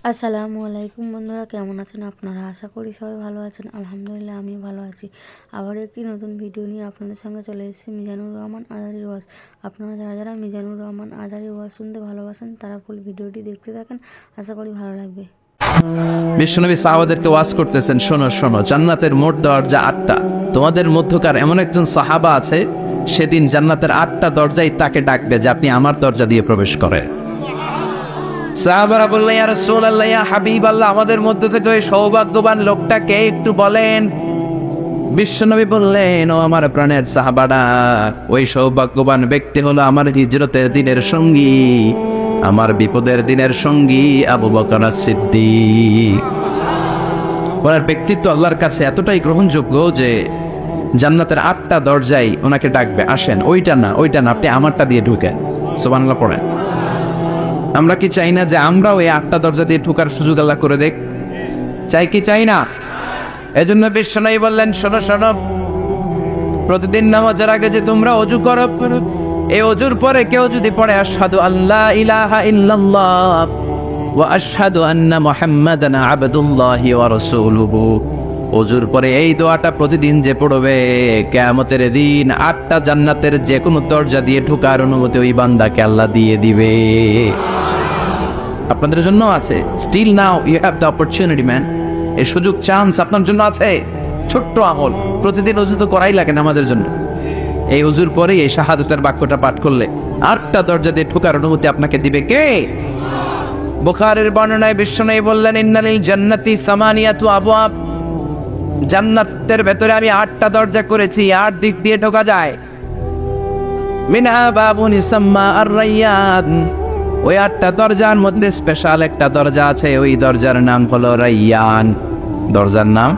আসসালামু আলাইকুম বন্ধুরা, কেমন আছেন আপনারা? আশা করি সবাই ভালো আছেন। আলহামদুলিল্লাহ আমি ভালো আছি। আবার একটি নতুন ভিডিও নিয়ে আপনাদের সঙ্গে চলে এসেছি মিজানুর রহমান আজহারীর ওয়াজ। আপনারা যারা যারা মিজানুর রহমান আজহারীর ওয়াজ শুনতে ভালোবাসেন তারা ফুল ভিডিওটি দেখতে থাকেন, আশা করি ভালো লাগবে। বিশ্বনবী সাহাবাদেরকে ওয়াজ করতেছেন, শোনো শোনো, জান্নাতের মোট দরজা 8টা। তোমাদের মধ্যকার এমন একজন সাহাবা আছে, সেদিন জান্নাতের 8টা দরজাই তাকে ডাকবে যে আপনি আমার দরজা দিয়ে প্রবেশ করে। সাহাবারা বললেন, ইয়া রাসূলুল্লাহ, ইয়া হাবিবাল্লাহ, আমাদের মধ্যে থেকে ওই সৌভাগ্যবান লোকটা কে একটু বলেন। বিশ্বনবী বললেন, ও আমার প্রাণের সাহাবারা, ওই সৌভাগ্যবান ব্যক্তি হলো আমার হিজরতের দিনের সঙ্গী, আমার বিপদের দিনের সঙ্গী আবু বকর সিদ্দিক। ওনার ব্যক্তিত্ব আল্লাহর কাছে এতটাই গ্রহণযোগ্য যে জান্নাতের 8টা দরজায় ওনাকে ডাকবে, আসেন। ওইটা না, আপনি আমারটা দিয়ে ঢুকেন। সুবহানাল্লাহ পড়েন। আমরা কি চাই না যে আমরাও এই 8টা দরজা দিয়ে ঢোকার সুযোগ আল্লাহ করে দেখ? চাই কি চাই না? এজন্য বিশ্বনবী বললেন, শোনো শোনো, প্রতিদিন নামাজের আগে যে তোমরা ওযু করো, এই ওযুর পরে কেউ যদি পড়ে আশহাদু আল্লা ইলাহা ইল্লাল্লাহ ওয়া আশহাদু আন্না মুহাম্মাদান আবদুল্লাহি ওয়া রাসূলুহু, ওযুর পরে এই দোয়াটা প্রতিদিন যে পড়বে, কিয়ামতের দিন 8টা জান্নাতের যে কোনো দরজা দিয়ে ঢোকার অনুমতি ওই বান্দাকে আল্লাহ দিয়ে দিবে। আপনাদের জন্য আছে। Still now you have the opportunity man. এই সুযোগ, চান্স আপনার জন্য আছে। ছোট্ট আমল, প্রতিদিন ওযু তো করাই লাগে না আমাদের জন্য। এই ওযুর পরে এই শাহাদাতের বাক্যটা পাঠ করলে 8টা দরজা দিয়ে ঢোকার অনুমতি আপনাকে দিবে কে? বুখারীর বর্ণনায় বিশ্বনবী বললেন, ইন্নালিল জান্নাতি সামানিয়াতু আবওয়াব, জান্নাতের ভেতরে আমি 8টা দরজা করেছি, 8 দিক দিয়ে ঢোকা যায়। মিনহা বাবুন ইসাম্মা আর-রায়্যান, ওই 8টা দরজার মধ্যে স্পেশাল একটা দরজা আছে, ওই দরজার নাম হলো রায়্যান। দরজার নাম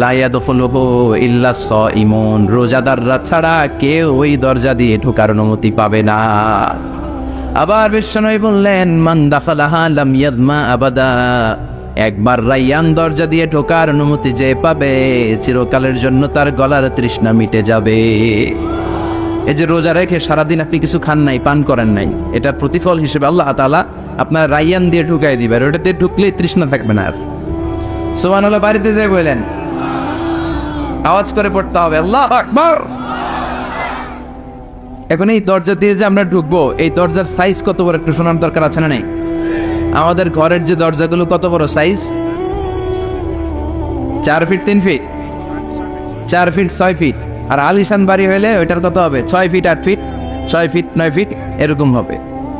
লা ইয়াদখুলুহু ইল্লা সাইমুন, রোজাদাররা ছাড়া কেউ ওই দরজা দিয়ে ঢোকার অনুমতি পাবে না। আবার বিশ্বনবী বললেন, মান দাখালাহা লাম ইয়াদমা আবাদা, একবার রায়্যান দরজা দিয়ে ঢোকার অনুমতি যে পাবে, চিরকালের জন্য তার গলার তৃষ্ণা মিটে যাবে। এই যে রোজা রেখে সারাদিন আপনি কিছু খান নাই, পান করেন নাই, এটার প্রতিফল হিসেবে আল্লাহ তাআলা আপনার রায়্যান দিয়ে ঢুকাই দিবে, আর ওটাতে ঢুকলেই তৃষ্ণা থাকবে না আর। সুবহানাল্লাহ বাড়িতে যেয়ে বললেন, আওয়াজ করে পড়তে হবে আল্লাহু আকবার। এখন এই দরজা দিয়ে যে আমরা ঢুকবো, এই দরজার সাইজ কত বড় একটু শোনার দরকার আছে না নাই? আমাদের ঘরের যে দরজাগুলো কত বড় size? 4 feet 3 feet, 4 feet 6 feet. আর আলিশান বাড়ি হইলে ওইটার কত হবে? 6 ফিট 8 ফিট, 6 ফিট 9 ফিট, এরকম হবে।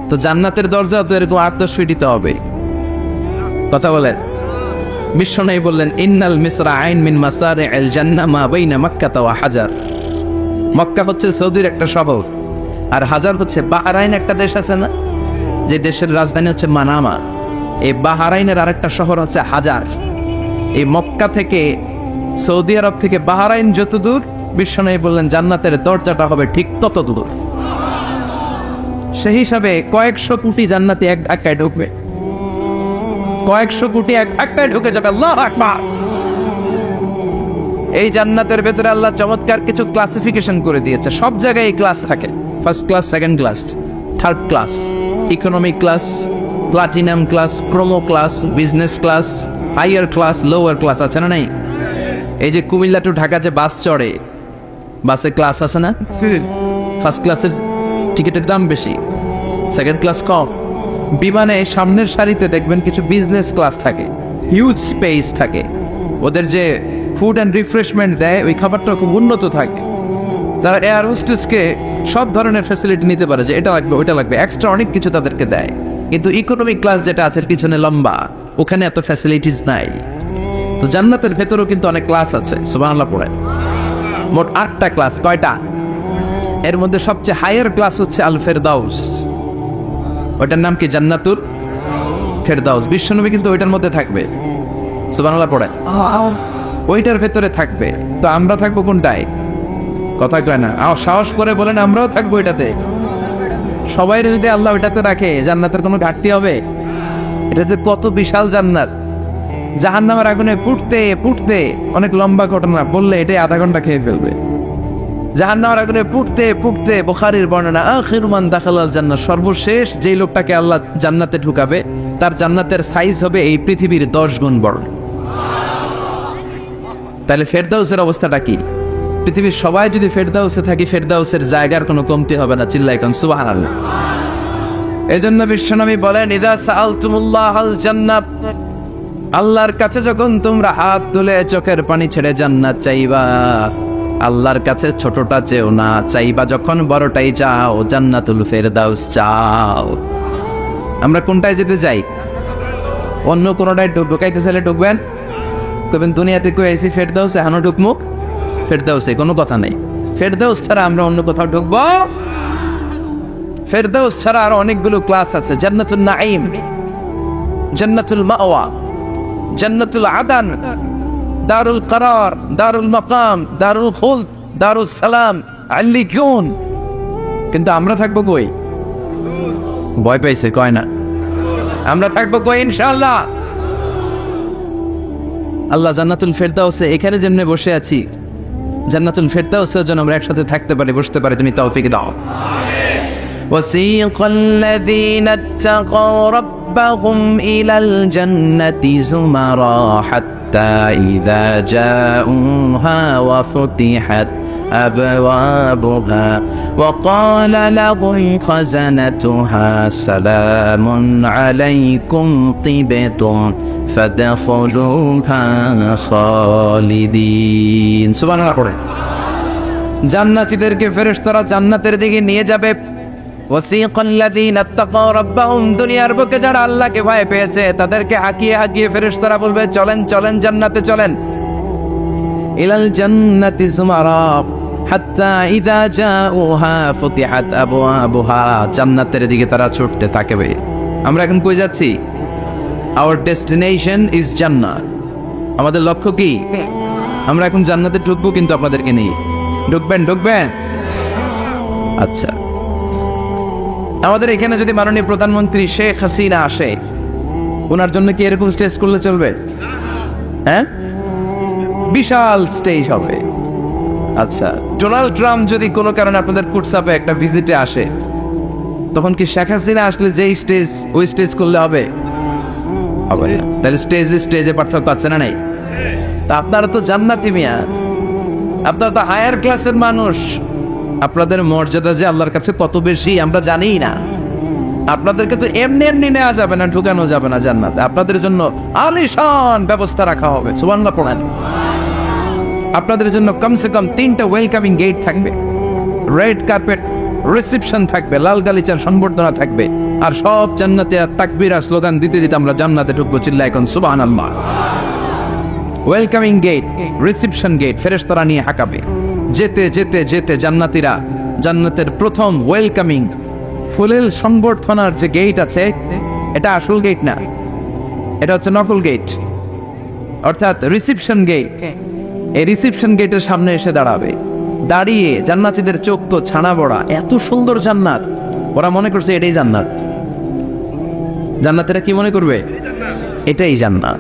তো জান্নাতের দরজা তো এরকম 8-10 ফিটই হবে। কথা বলেন। বিশ্বনবী বললেন, ইন্নাল মিসরাআইন মিন মাসারি'আল জান্নাহ মা বাইনা মক্কা ওয়া হাজার। মক্কা হচ্ছে সৌদির একটা শহর, আর হাজার হচ্ছে বাহরাইন, একটা দেশ আছে না, যে দেশের রাজধানী হচ্ছে মানামা। এই বাহরাইনের আরেকটা শহর হচ্ছে হাজার। এই মক্কা থেকে, সৌদি আরব থেকে বাহরাইন যত দূর, বিশ্বনবী বললেন জান্নাতের দরজাটা হবে ঠিক তত দূর। সেই হিসাবে কয়েকশো কোটি জান্নাতি এক ধাক্কায় ঢুকবে, কয়েকশো কোটি এক ধাক্কায় ঢুকে যাবে। আল্লাহু আকবার। এই জান্নাতের ভেতরে আল্লাহ চমৎকার কিছু ক্লাসিফিকেশন করে দিয়েছে। সব জায়গায় এই ক্লাস থাকে, first class, second class, third class, economic class, platinum class, promo class, business class, higher class, lower class, আছে না নাই? এই যে কুমিল্লা টু ঢাকা যে বাস চড়ে, বাসে ক্লাস আছে না? ফার্স্ট ক্লাসের টিকিটের দাম বেশি, সেকেন্ড ক্লাস কম। বিমানে সামনের সারিতে দেখবেন কিছু বিজনেস ক্লাস থাকে, হিউজ স্পেস থাকে, ওদের যে ফুড অ্যান্ড রিফ্রেশমেন্ট দেয়, ওই খাবারটা খুব উন্নত থাকে। তারা এয়ার হোস্টেসকে সব ধরনের ফ্যাসিলিটি নিতে পারে, যে এটা লাগবে ওইটা লাগবে, এক্সট্রা অনেক কিছু তাদেরকে দেয়। কিন্তু ইকোনমিক ক্লাস যেটা আছে পিছনে লম্বা, ওখানে এত ফ্যাসিলিটিস নাই। তো জান্নাতের ভেতরেও কিন্তু অনেক ক্লাস আছে। সুবহানাল্লাহ পড়ে। মোট 8টা ক্লাস। কয়টা? এর মধ্যে সবচেয়ে হাইয়ার ক্লাস হচ্ছে আল ফেরদাউস। ওইটার নাম কি? জান্নাতুল ফেরদাউস। বিশ্বনবী কিন্তু ওইটার মধ্যে থাকবে। সুবহানাল্লাহ পড়ে। ওইটার ভেতরে থাকবে। তো আমরা থাকবো কোনটায়? কথা কয় না, সাহস করে বলেন আমরাও থাকবো এটাতে। সবাই যদি আল্লাহ ওইটাতে রাখে, জান্নাতের কোনো ঘাটতি হবে? এটা যে কত বিশাল জান্নাত! জাহান্নামের আগুনে পুড়তে পুড়তে, অনেক লম্বা ঘটনা বললে এটাই আধা ঘন্টা খেয়ে ফেলবে। জাহান্নামের আগুনে পুড়তে পুড়তে, বুখারীর বর্ণনা, আখিরু মান দাখালাল জান্নাহ, সর্বশেষ যেই লোকটাকে আল্লাহ জান্নাতে ঢুকাবে, তার জান্নাতের সাইজ হবে এই পৃথিবীর 10 গুণ বড়। তাহলে ফেরদাউসের অবস্থাটা কি? পৃথিবীর সবাই যদি ফেরদাউসে থাকি, ফেরদাউসের জায়গার কোনো কমতি হবে না। চিল্লাই কোন সুবহানাল্লাহ। এজন্য বিশ্বনবী বলেন, ইযা সাআলতুমুল্লাহাল জান্নাত, আল্লাহর কাছে যখন তোমরা হাত তুলে চোখের পানি ছেড়ে জান্নাত চাইবা, আল্লাহর কাছে ছোটটা চেও না, চাইবা যখন বড়টাই চাও, জান্নাতুল ফেরদাউস চাও। আমরা কোনটায় যেতে চাই? অন্য কোনটায় ঢুকাইতে চাইলে ঢুকবেন, কবেন দুনিয়াতে কই আইছি ফেরদাউস, এখনো ঢুকমু ফেরদাউসে, কোনো কথা নেই। ফেরদাউস ছাড়া আমরা অন্য কোথাও ঢুকবো? ফেরদাউস ছাড়া আর অনেকগুলো ক্লাস আছে। জান্নাতুল নাঈম, জান্নাতুল মাওয়া, জান্নাতুল আদান, দারুল করার, দারুল মাকাম, দারুল খুলদ, দারুল সালাম, আল্লিকুন। কিন্তু আমরা থাকবো কই? ভয় পাইছে কয় না, আমরা থাকবো কই ইনশাআল্লাহ? আল্লাহ জান্নাতুল ফেরদাউসে এখানে যেমনে বসে আছি, জান্নাতুল ফেরদাউসের জন্য আমরা একসাথে থাকতে পারি, বসতে পারি। তুমি তৌফিক দাও। وسيق الذين اتقوا ربهم إلى الجنة زمرا حتى إذا جاءوها وفتحت أبوابها وقال لهم خزنتها سلام عليكم طبتم فادخلوها خالدين। সুবহানাল্লাহ। জান্নাতীদেরকে ফেরেশতারা জান্নাতের দিকে নিয়ে যাবে। ওয়াসিকাল্লাযীনা ইত্তাকাউ রাব্বাহুম, দুনিয়ার বুকে যারা আল্লাহকে ভয় পেয়েছে তাদেরকে হাকিয়ে হাকিয়ে ফেরেশতারা বলবে, চলেন চলেন জান্নাতে চলেন। ইলাল জান্নাতি যুমারা হাত্তা ইযা জাউহা ফুতিহাত আবওয়াবুহা, জান্নাতের দিকে তারা ছুটতে থাকবে। আমরা এখন কই যাচ্ছি? আওয়ার ডেস্টিনেশন ইজ জান্নাত। আমাদের লক্ষ্য কি? আমরা এখন জান্নাতে ঢুকবো, কিন্তু আপনাদেরকে নিয়ে ঢুকবেন। ঢুকবেন? আচ্ছা, আমাদের এখানে যদি মাননীয় প্রধানমন্ত্রী শেখ হাসিনা আসে, ওনার জন্য কি এরকম স্টেজ করলে চলবে? হ্যাঁ, বিশাল স্টেজ হবে। আচ্ছা, ডোনাল্ড ট্রাম্প যদি কোনো কারণে আপনাদের কুটসাপে একটা ভিজিটে আসে, তখন কি শেখ হাসিনা আসলে যেই স্টেজ, ওই স্টেজ করলে হবে? হবে না। তাহলে স্টেজে পার্থক্য আছে না নাই? তা আপনারা তো জান্নাতি মিয়া, আপনারা তো হায়ার ক্লাসের মানুষ। আপনাদের মর্যাদা যে আল্লাহর কাছে কত বেশি আমরা জানি না। আপনাদেরকে তো এমনি এমনি নেওয়া যাবে না, ঢুকানো যাবে না জান্নাতে। আপনাদের জন্য আলিশান ব্যবস্থা রাখা হবে। সুবহানাল্লাহ পড়েন। আপনাদের জন্য কমসে কম 3টা ওয়েলকামিং গেট থাকবে, রেড কার্পেট রিসেপশন থাকবে, লাল গালিচার সংবর্ধনা থাকবে, আর সব জান্নাতে তাকবীর আর স্লোগান দিতে দিতে আমরা জান্নাতে ঢুকবো। চিল্লায় এখন সুবহানাল্লাহ। ওয়েলকামিং গেট, রিসেপশন গেট ফেরেশতারা নিয়ে হাঁকাবে। যেতে যেতে যেতে জান্নাতীরা জান্নাতের প্রথম ওয়েলকামিং ফুলেল সংবর্ধনার যে গেট আছে, এটা আসল গেট না, এটা হচ্ছে নকল গেট, অর্থাৎ রিসেপশন গেট। এই রিসেপশন গেটের সামনে এসে দাঁড়াবে। দাঁড়িয়ে জান্নাতীদের চোখ তো ছানা বড়া, এত সুন্দর জান্নাত, ওরা মনে করছে এটাই জান্নাত। জান্নাতীরা কি মনে করবে? এটাই জান্নাত।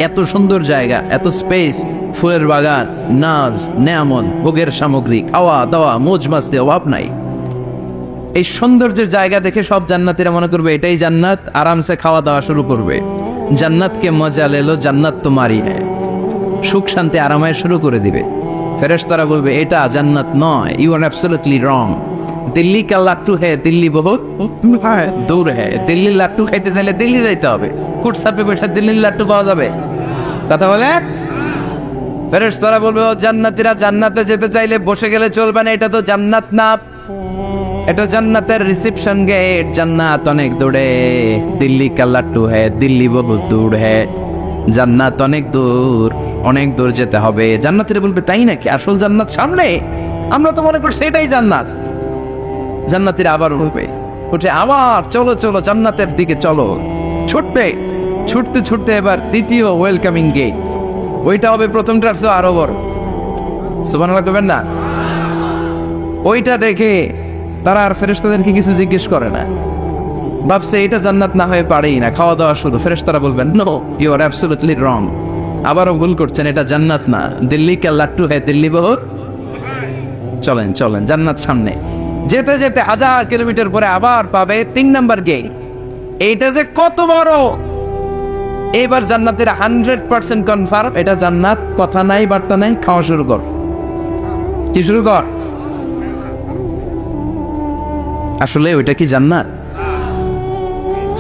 এত সুন্দর জায়গা, এত স্পেস, ফুলের বাগান, নাজ নেয়ামত, ভোগের সামগ্রী, খাওয়া দাওয়া, মোজ মাস্তি অভাব নাই। এই সৌন্দর্যের জায়গা দেখে সব জান্নাতীরা মনে করবে এটাই জান্নাত, আরামসে খাওয়া দাওয়া শুরু করবে। জান্নাতকে মজা লেলো, জান্নাত তোমারই হ্যাঁ। সুখ শান্তি আরামায় শুরু করে দিবে। ফেরেশতারা বলবে এটা জান্নাত নয়, you are absolutely wrong. Delhi কা লাট্টু হ্যাঁ, দিল্লি বহুত দূর হ্যাঁ। দিল্লির লাট্টু খাইতে চাইলে দিল্লি যাইতে হবে। কুটসাপে বসে দিল্লির লাট্টু পাওয়া যাবে? কথা বলে। ফেরেশতারা বলবে ও জান্নাতীরা, জান্নাতে যেতে চাইলে বসে গেলে চলবে না, এটা তো জান্নাত না, এটা জান্নাতের রিসেপশন গেট। জান্নাত অনেক দূরে, দিল্লি কা লাট্টু হ্যাঁ, দিল্লি বহুত দূর হ্যাঁ। জান্নাত অনেক দূর, অনেক দূর যেতে হবে। জান্নাতীরা বলবে তাই নাকি? আসল জান্নাত সামনে? আমরা তো মনে করছি এটাই জান্নাত। জান্নাতীরা আবার উঠবে, উঠে আবার চলো চলো জান্নাতের দিকে চলো। ছুটবে, ছুটতে ছুটতে এবার দ্বিতীয় ওয়েলকামিং গেট, ওইটা হবে প্রথমটার চেয়ে আরো বড়। সুবহানাল্লাহ করবেন না? ওইটা দেখে তারা আর ফেরেশতাদেরকে কিছু জিজ্ঞেস করে না, ভাবছে এটা জান্নাত না হয়ে পারেই না, খাওয়া দাওয়া শুরু। ফেরেশতারা বলবেন no, you are absolutely wrong, আবারও ভুল করছেন, এটা জান্নাত না, দিল্লি কা লাট্টু হ্যাঁ, দিল্লি বহুত। চলেন চলেন জান্নাত সামনে। যেতে যেতে 1000 কিলোমিটার পরে আবার পাবে 3 নাম্বার গেট। এইটা যে কত বড়, এবার জান্নাতের 100% কনফার্ম, এটা জান্নাত, কথা নাই বার্তা নাই, খাওয়া শুরু কর। কি শুরু কর? আসলে ওইটা কি জান্নাত?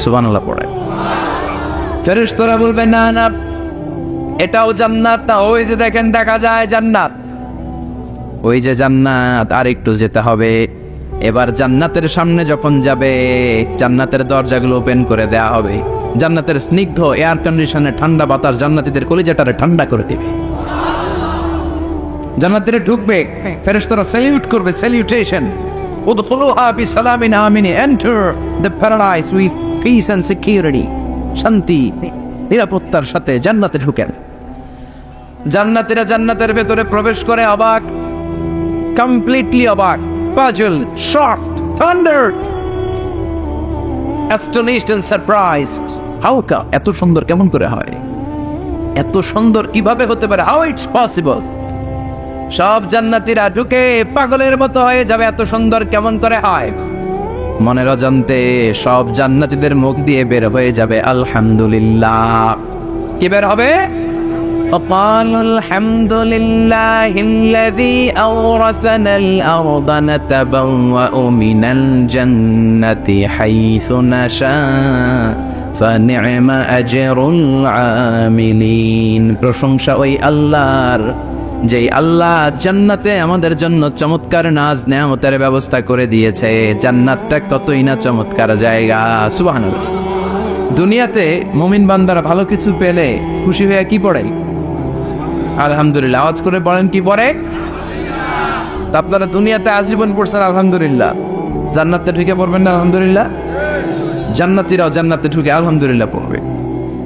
সুবহানাল্লাহ পড়ে। ফেরেশতারা বলবে না না, এটাও জান্নাত না, ওই যে দেখেন দেখা যায় জান্নাত, ওই যে জান্নাত, আর একটু যেতে হবে। এবার জান্নাতের সামনে যখন যাবে, জান্নাতের দরজাগুলো ওপেন করে দেয়া হবে, জান্নাতের স্নিগ্ধ এয়ার কন্ডিশনে ঠান্ডা বাতাস জান্নাতীদের কলিজাটারে ঠান্ডা করে দিবে। জান্নাতীরা ঢুকবে, ফেরেশতারা স্যালিউট করবে, স্যালিউটেশন, উদখুলুহা বিসালামিন আমিন, enter the paradise with peace and security, শান্তি নিরাপত্তার সাথে জান্নাতে ঢুকেন। জান্নাতীরা জান্নাতের ভেতরে প্রবেশ করে অবাক, কমপ্লিটলি অবাক, puzzle, shocked, thundered, astonished and surprised. How কা, এত সুন্দর কেমন করে হয়? এত সুন্দর কিভাবে হতে পারে? How it's possible? সব জান্নাতীরা ঢুকে পাগলের মতো হয়ে যাবে, এত সুন্দর কেমন করে হয়? মনের অজান্তে সব জান্নাতীদের মুখ দিয়ে বের হয়ে যাবে আলহামদুলিল্লাহ। কি বের হবে? وقالوا الحمد لله الذي أورثنا الأرض نتبوأ من الجنة حيث نشاء فنعم أجر العاملين। প্রশংসা ওই আল্লাহর, যেই আল্লাহ জান্নাতে আমাদের জন্য চমৎকার নাজ নেয়ামতের ব্যবস্থা করে দিয়েছে। জান্নাতটা কতই না চমৎকার জায়গা। সুবহানাল্লাহ। দুনিয়াতে মুমিন বান্দারা ভালো কিছু পেলে খুশি হয়ে কি পড়ে? আলহামদুলিল্লাহ। আওয়াজ করে বলেন, কি পড়ে? তা আপনারা দুনিয়াতে আজীবন পড়ছেন আলহামদুলিল্লাহ, জান্নাতে ঢুকে পড়বেন না আলহামদুলিল্লাহ? জান্নাতীরাও জান্নাতে ঢুকে আলহামদুলিল্লাহ পড়বে।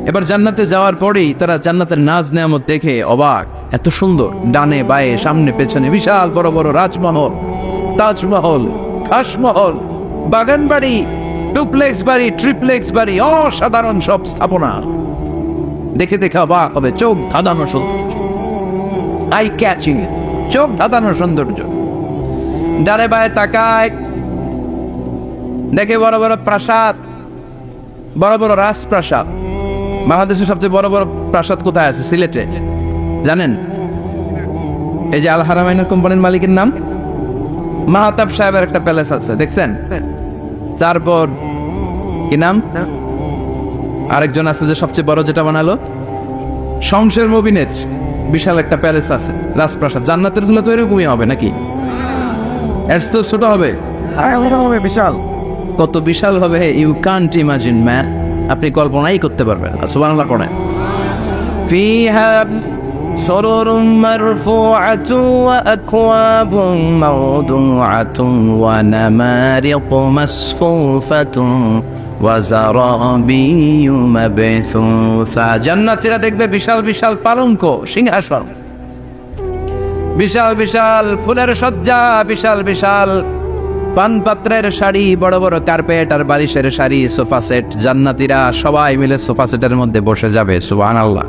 এবার জান্নাতে যাওয়ার পরেই তারা জান্নাতের নাজ নেয়ামত দেখে অবাক, এত সুন্দর, ডানে বায়ে সামনে পেছনে বিশাল বড় বড় রাজমহল, তাজমহল, খাসমহল, বাগান বাড়ি, ডুপ্লেক্স বাড়ি, ট্রিপ্লেক্স বাড়ি, অসাধারণ সব স্থাপনা দেখে দেখে অবাক হবে। চোখ ধাঁধানো সৌন্দর্য, আই ক্যাচিং, চোখ ধাঁধানো সৌন্দর্য। ডানে বায়ে তাকায়, দেখে বড় বড় প্রাসাদ, বড় বড় রাজপ্রাসাদ। বাংলাদেশের সবচেয়ে বড় বড় প্রাসাদ কোথায় আছে? সিলেটে, জানেন? এই যে আল হারামাইনের কোম্পানির মালিকের নাম মাহতাব সাহেবের একটা প্যালেস আছে, দেখছেন? তারপর কি নাম আরেকজন আছে যে সবচেয়ে বড় যেটা বানালো, শমশের মুবিনের বিশাল একটা প্যালেস আছে, রাজপ্রাসাদ। জান্নাতের গুলো তো এরকমই হবে নাকি? এর তো ছোট হবে? বিশাল। কত বিশাল হবে, ইউ কান্ট ইমাজিন ম্যান, আপনি কল্পনাই করতে পারবেন না। সুবহানাল্লাহ পড়েন। ফিহা সুরুরুম মারফুআতুন ওয়া আকওয়াবুন মাওদুআতুন ওয়া নামারিকু মাসফুফাতুন ওয়া যারাবিয়্যু মাবথুসা। জান্নাতীরা দেখবে বিশাল বিশাল পালঙ্ক, সিংহাসন, বিশাল বিশাল ফুলের সজ্জা, বিশাল বিশাল পানপাত্রের শাড়ি, বড় বড় কার্পেট আর বালিশের শাড়ি, সোফা সেট। জান্নাতীরা সবাই মিলে সোফা সেটের মধ্যে বসে যাবে। সুবহানাল্লাহ।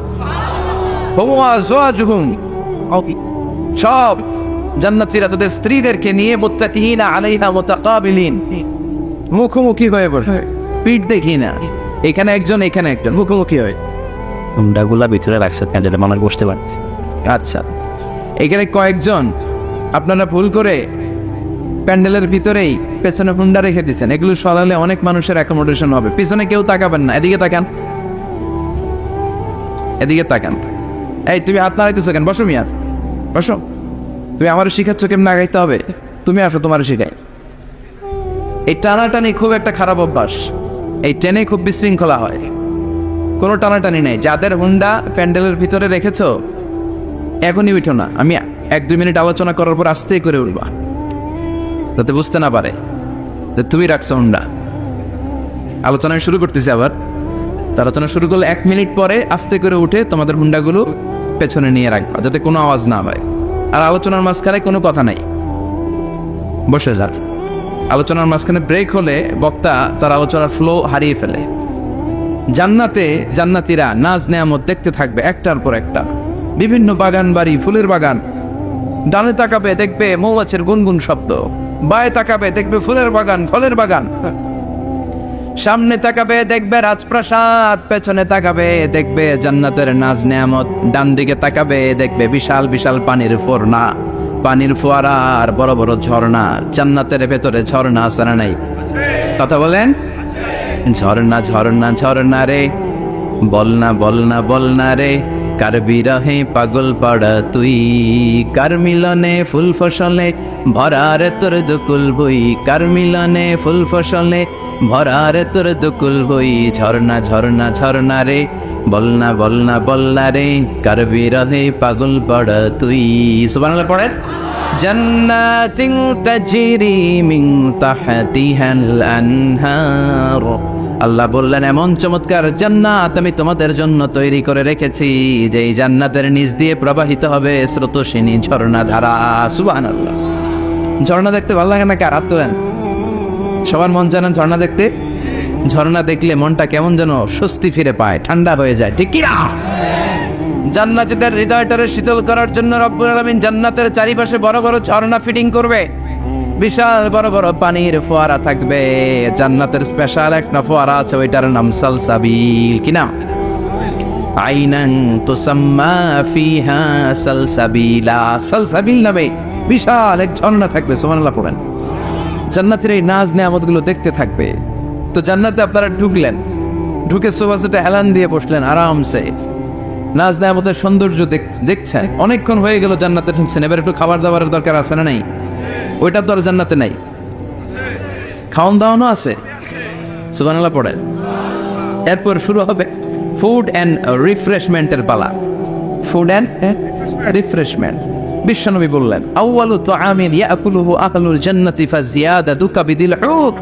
সব জান্নাতীরা তাদের স্ত্রীদেরকে নিয়ে মুত্তাকিনা আলাইহা মুতাকাবিলিন, মুখোমুখি হয়ে বসে, পিঠ দেখি না, এখানে একজন এখানে একজন, মুখোমুখি হয়ে। হুন্ডাগুলা ভিতরে রাখছে, প্যান্ডেলে মানুষ বসতে পারছে। আচ্ছা, এখানে কয়েকজন আপনারা ভুল করে প্যান্ডেলের ভিতরেই পেছনে হুন্ডা রেখে দিচ্ছেন। এগুলো সরালে অনেক মানুষের অ্যাকোমোডেশন হবে। পিছনে কেউ তাকাবেন না, এদিকে তাকান, এদিকে তাকান। এই তুমি হাত নাড়াইতেছো কেন? বসো মিয়া, বসো। তুমি আমার শিখাচ্ছ কেমন আগাইতে হবে? তুমি আসো, তোমার শিখাই। এই টানাটানি খুব একটা খারাপ অভ্যাস। এই ট্রেনে খুব বিশৃঙ্খলা হয়, কোনো টানাটানি নেই। যাদের হুন্ডা প্যান্ডেলের ভিতরে রেখেছো এখনই উঠো না, আমি 1-2 মিনিট আলোচনা করার পর আস্তে করে উঠবা, যাতে বুঝতে না পারে যে তুমি রাখছো হুন্ডা। আলোচনা শুরু করতেছি আবার। আলোচনা শুরু করলে 1 মিনিট পরে আস্তে করে উঠে তোমাদের হুন্ডাগুলো পেছনে নিয়ে রাখবা, যাতে কোনো আওয়াজ না হয়। আর আলোচনার মাঝখানে কোনো কথা নাই, বসে যাক। আলোচনার মাঝখানে ব্রেক হলে বক্তা তার আলোচনার ফ্লো হারিয়ে ফেলে। জান্নাতে জান্নাতীরা নাজ নেয়ামত দেখতে থাকবে একটার পর একটা, বিভিন্ন বাগান বাড়ি, ফুলের বাগান। ডানে তাকাবে দেখবে মৌমাছির গুনগুন শব্দ, বায়ে তাকাবে দেখবে ফুলের বাগান, ফলের বাগান। সামনে তাকাবে দেখবে রাজপ্রাসাদ, পেছনে তাকাবে দেখবে জান্নাতের নাজ নেয়ামত, ডান দিকে তাকাবে দেখবে বিশাল বিশাল পানির ফোয়ারা, পানির ফোয়ারা আর বড় বড় ঝর্ণা। জান্নাতের ভেতরে ঝর্ণা আছে না নাই? কথা বলেন। ঝর্ণা ঝর্ণা ঝর্ণা রে, বলনা বলনা বলনা রে, কার বিরহে পাগল পাড়া তুই, কার মিলনে ফুল ফসলে ভরারে তোর দুকুল বই, কার মিলনে ফুল ফসলে ভরারে তোর দুকুল বই। ঝর্ণা ঝর্ণা ঝর্ণা রে, বলনা বলনা বলনা রে, কার বিরহে পাগল পাড়া তুই। সুবহানাল্লাহ পড়েন। জান্নাতিন তাজরি মিন তাহতিহাল আনহার, আল্লাহ বললেন এমন চমৎকার জান্নাত আমি তোমাদের জন্য তৈরি করে রেখেছি, যেই জান্নাতের নিচ দিয়ে প্রবাহিত হবে স্রোতস্বিনী ঝর্ণা ধারা। সুবহানাল্লাহ। ঝর্ণা দেখতে ভালো লাগে না? কার হাত তোলেন। সবার মন চায় না ঝর্ণা দেখতে? ঝর্ণা দেখলে মনটা কেমন যেন স্বস্তি ফিরে পায়, ঠান্ডা হয়ে যায়, ঠিক কি না? জান্নাতীদের হৃদয়টারে শীতল করার জন্য রব্বুল আলামিন জান্নাতের চারিপাশে বড় বড় ঝর্ণা ফিটিং করবে, বিশাল বড় বড় পানির ফোয়ারা থাকবে। জান্নাতের স্পেশাল একটা ফোয়ারা আছে, ওইটার নাম সালসাবিল। কি নাম? আইনান তুসাম্মা ফিহা সালসাবিলা, সালসাবিল নামে বিশাল এক ঝর্ণা থাকবে। সুবহানাল্লাহ পড়েন। জান্নাতের এই নাজ নেয়ামতগুলো দেখতে থাকবে। তো জান্নাতে আপনারা ঢুকলেন, ঢুকে সোফাসেটে হেলান দিয়ে বসলেন আরামসে, নাজ নেয়ামতের সৌন্দর্য দেখছেন। অনেকক্ষণ হয়ে গেল জান্নাতে ঢুকছেন, এবার একটু খাবার দাবারের দরকার আছে না নাই? ওইটা তো আর জান্নাতে নাই। খাওয়ান দাওয়ানো আছে। সুবহানাল্লাহ পড়ে। এরপর শুরু হবে ফুড অ্যান্ড রিফ্রেশমেন্টের পালা। Food and refreshment. বিশ্বনবী বললেন আউয়ালু তুআমিন ইয়াকুলুহু আহলুল জান্নাতি ফাজিয়াদাতু কাবিদিল হুর,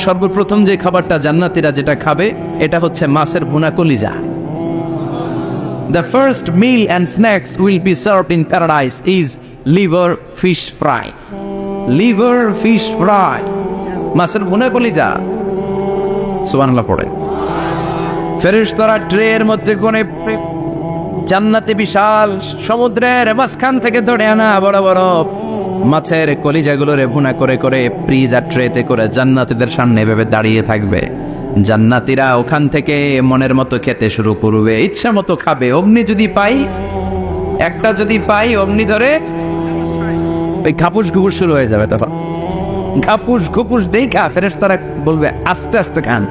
সর্বপ্রথম যে খাবারটা জান্নাতীরা যেটা খাবে এটা হচ্ছে মাছের ভুনা কলিজা। The first meal and snacks will be served in paradise is liver fish fry. Liver fish fry, মাছের ভুনা কলিজা। সুবহানাল্লাহ পড়ে। ফেরেশতারা ট্রের মধ্যে কোণে জান্নাতে বিশাল সমুদ্রের মাঝখান থেকে ধরে আনা বড় বড় মাছের কলিজাগুলোরে ভুনা করে করে ফ্রিজার ট্রেতে করে জান্নাতীদের সামনে এভাবে দাঁড়িয়ে থাকবে। জান্নাতীরা ওখান থেকে মনের মতো খেতে শুরু করবে, ইচ্ছা মতো খাবে। অমনি যদি পাই, একটা যদি পাই অমনি ধরে ওই ঘাপুস ঘুপুস শুরু হয়ে যাবে। তখন ঘাপুস ঘুপুস দেখা ফেরেশতারা বলবে আস্তে আস্তে খান,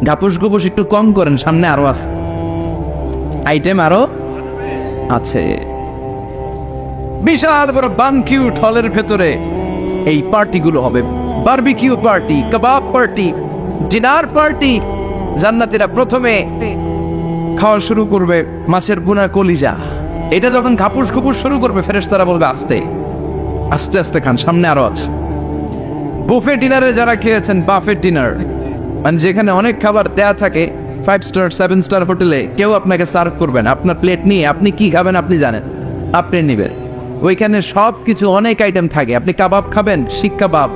ঘাপুস ঘুপুস একটু কম করেন, সামনে আরো আছে আইটেম, আরো আছে। বিশাল বড় বানকিউট হলের ভেতরে এই পার্টিগুলো হবে, বারবিকিউ পার্টি, কাবাব পার্টি, ডিনার পার্টি। জান্নাতীরা প্রথমে খাওয়া শুরু করবে মাছের ভুনা কলিজা। এটা যখন ঘাপুস ঘুপুস শুরু করবে ফেরেশতারা বলবে আস্তে আস্তে আস্তে খান, সামনে আরো আছে। বুফে ডিনারে যারা খেয়েছেন, বাফেট ডিনার মানে যেখানে অনেক খাবার দেয়া থাকে, 5 স্টার 7 স্টার হোটেলে কেউ আপনাকে সার্ভ করবেন, আপনার প্লেট নিয়ে আপনি কি খাবেন আপনি জানেন, আপনি নেবেন। ওইখানে সব কিছু অনেক আইটেম থাকে। আপনি কাবাব খাবেন, শিক কাবাব,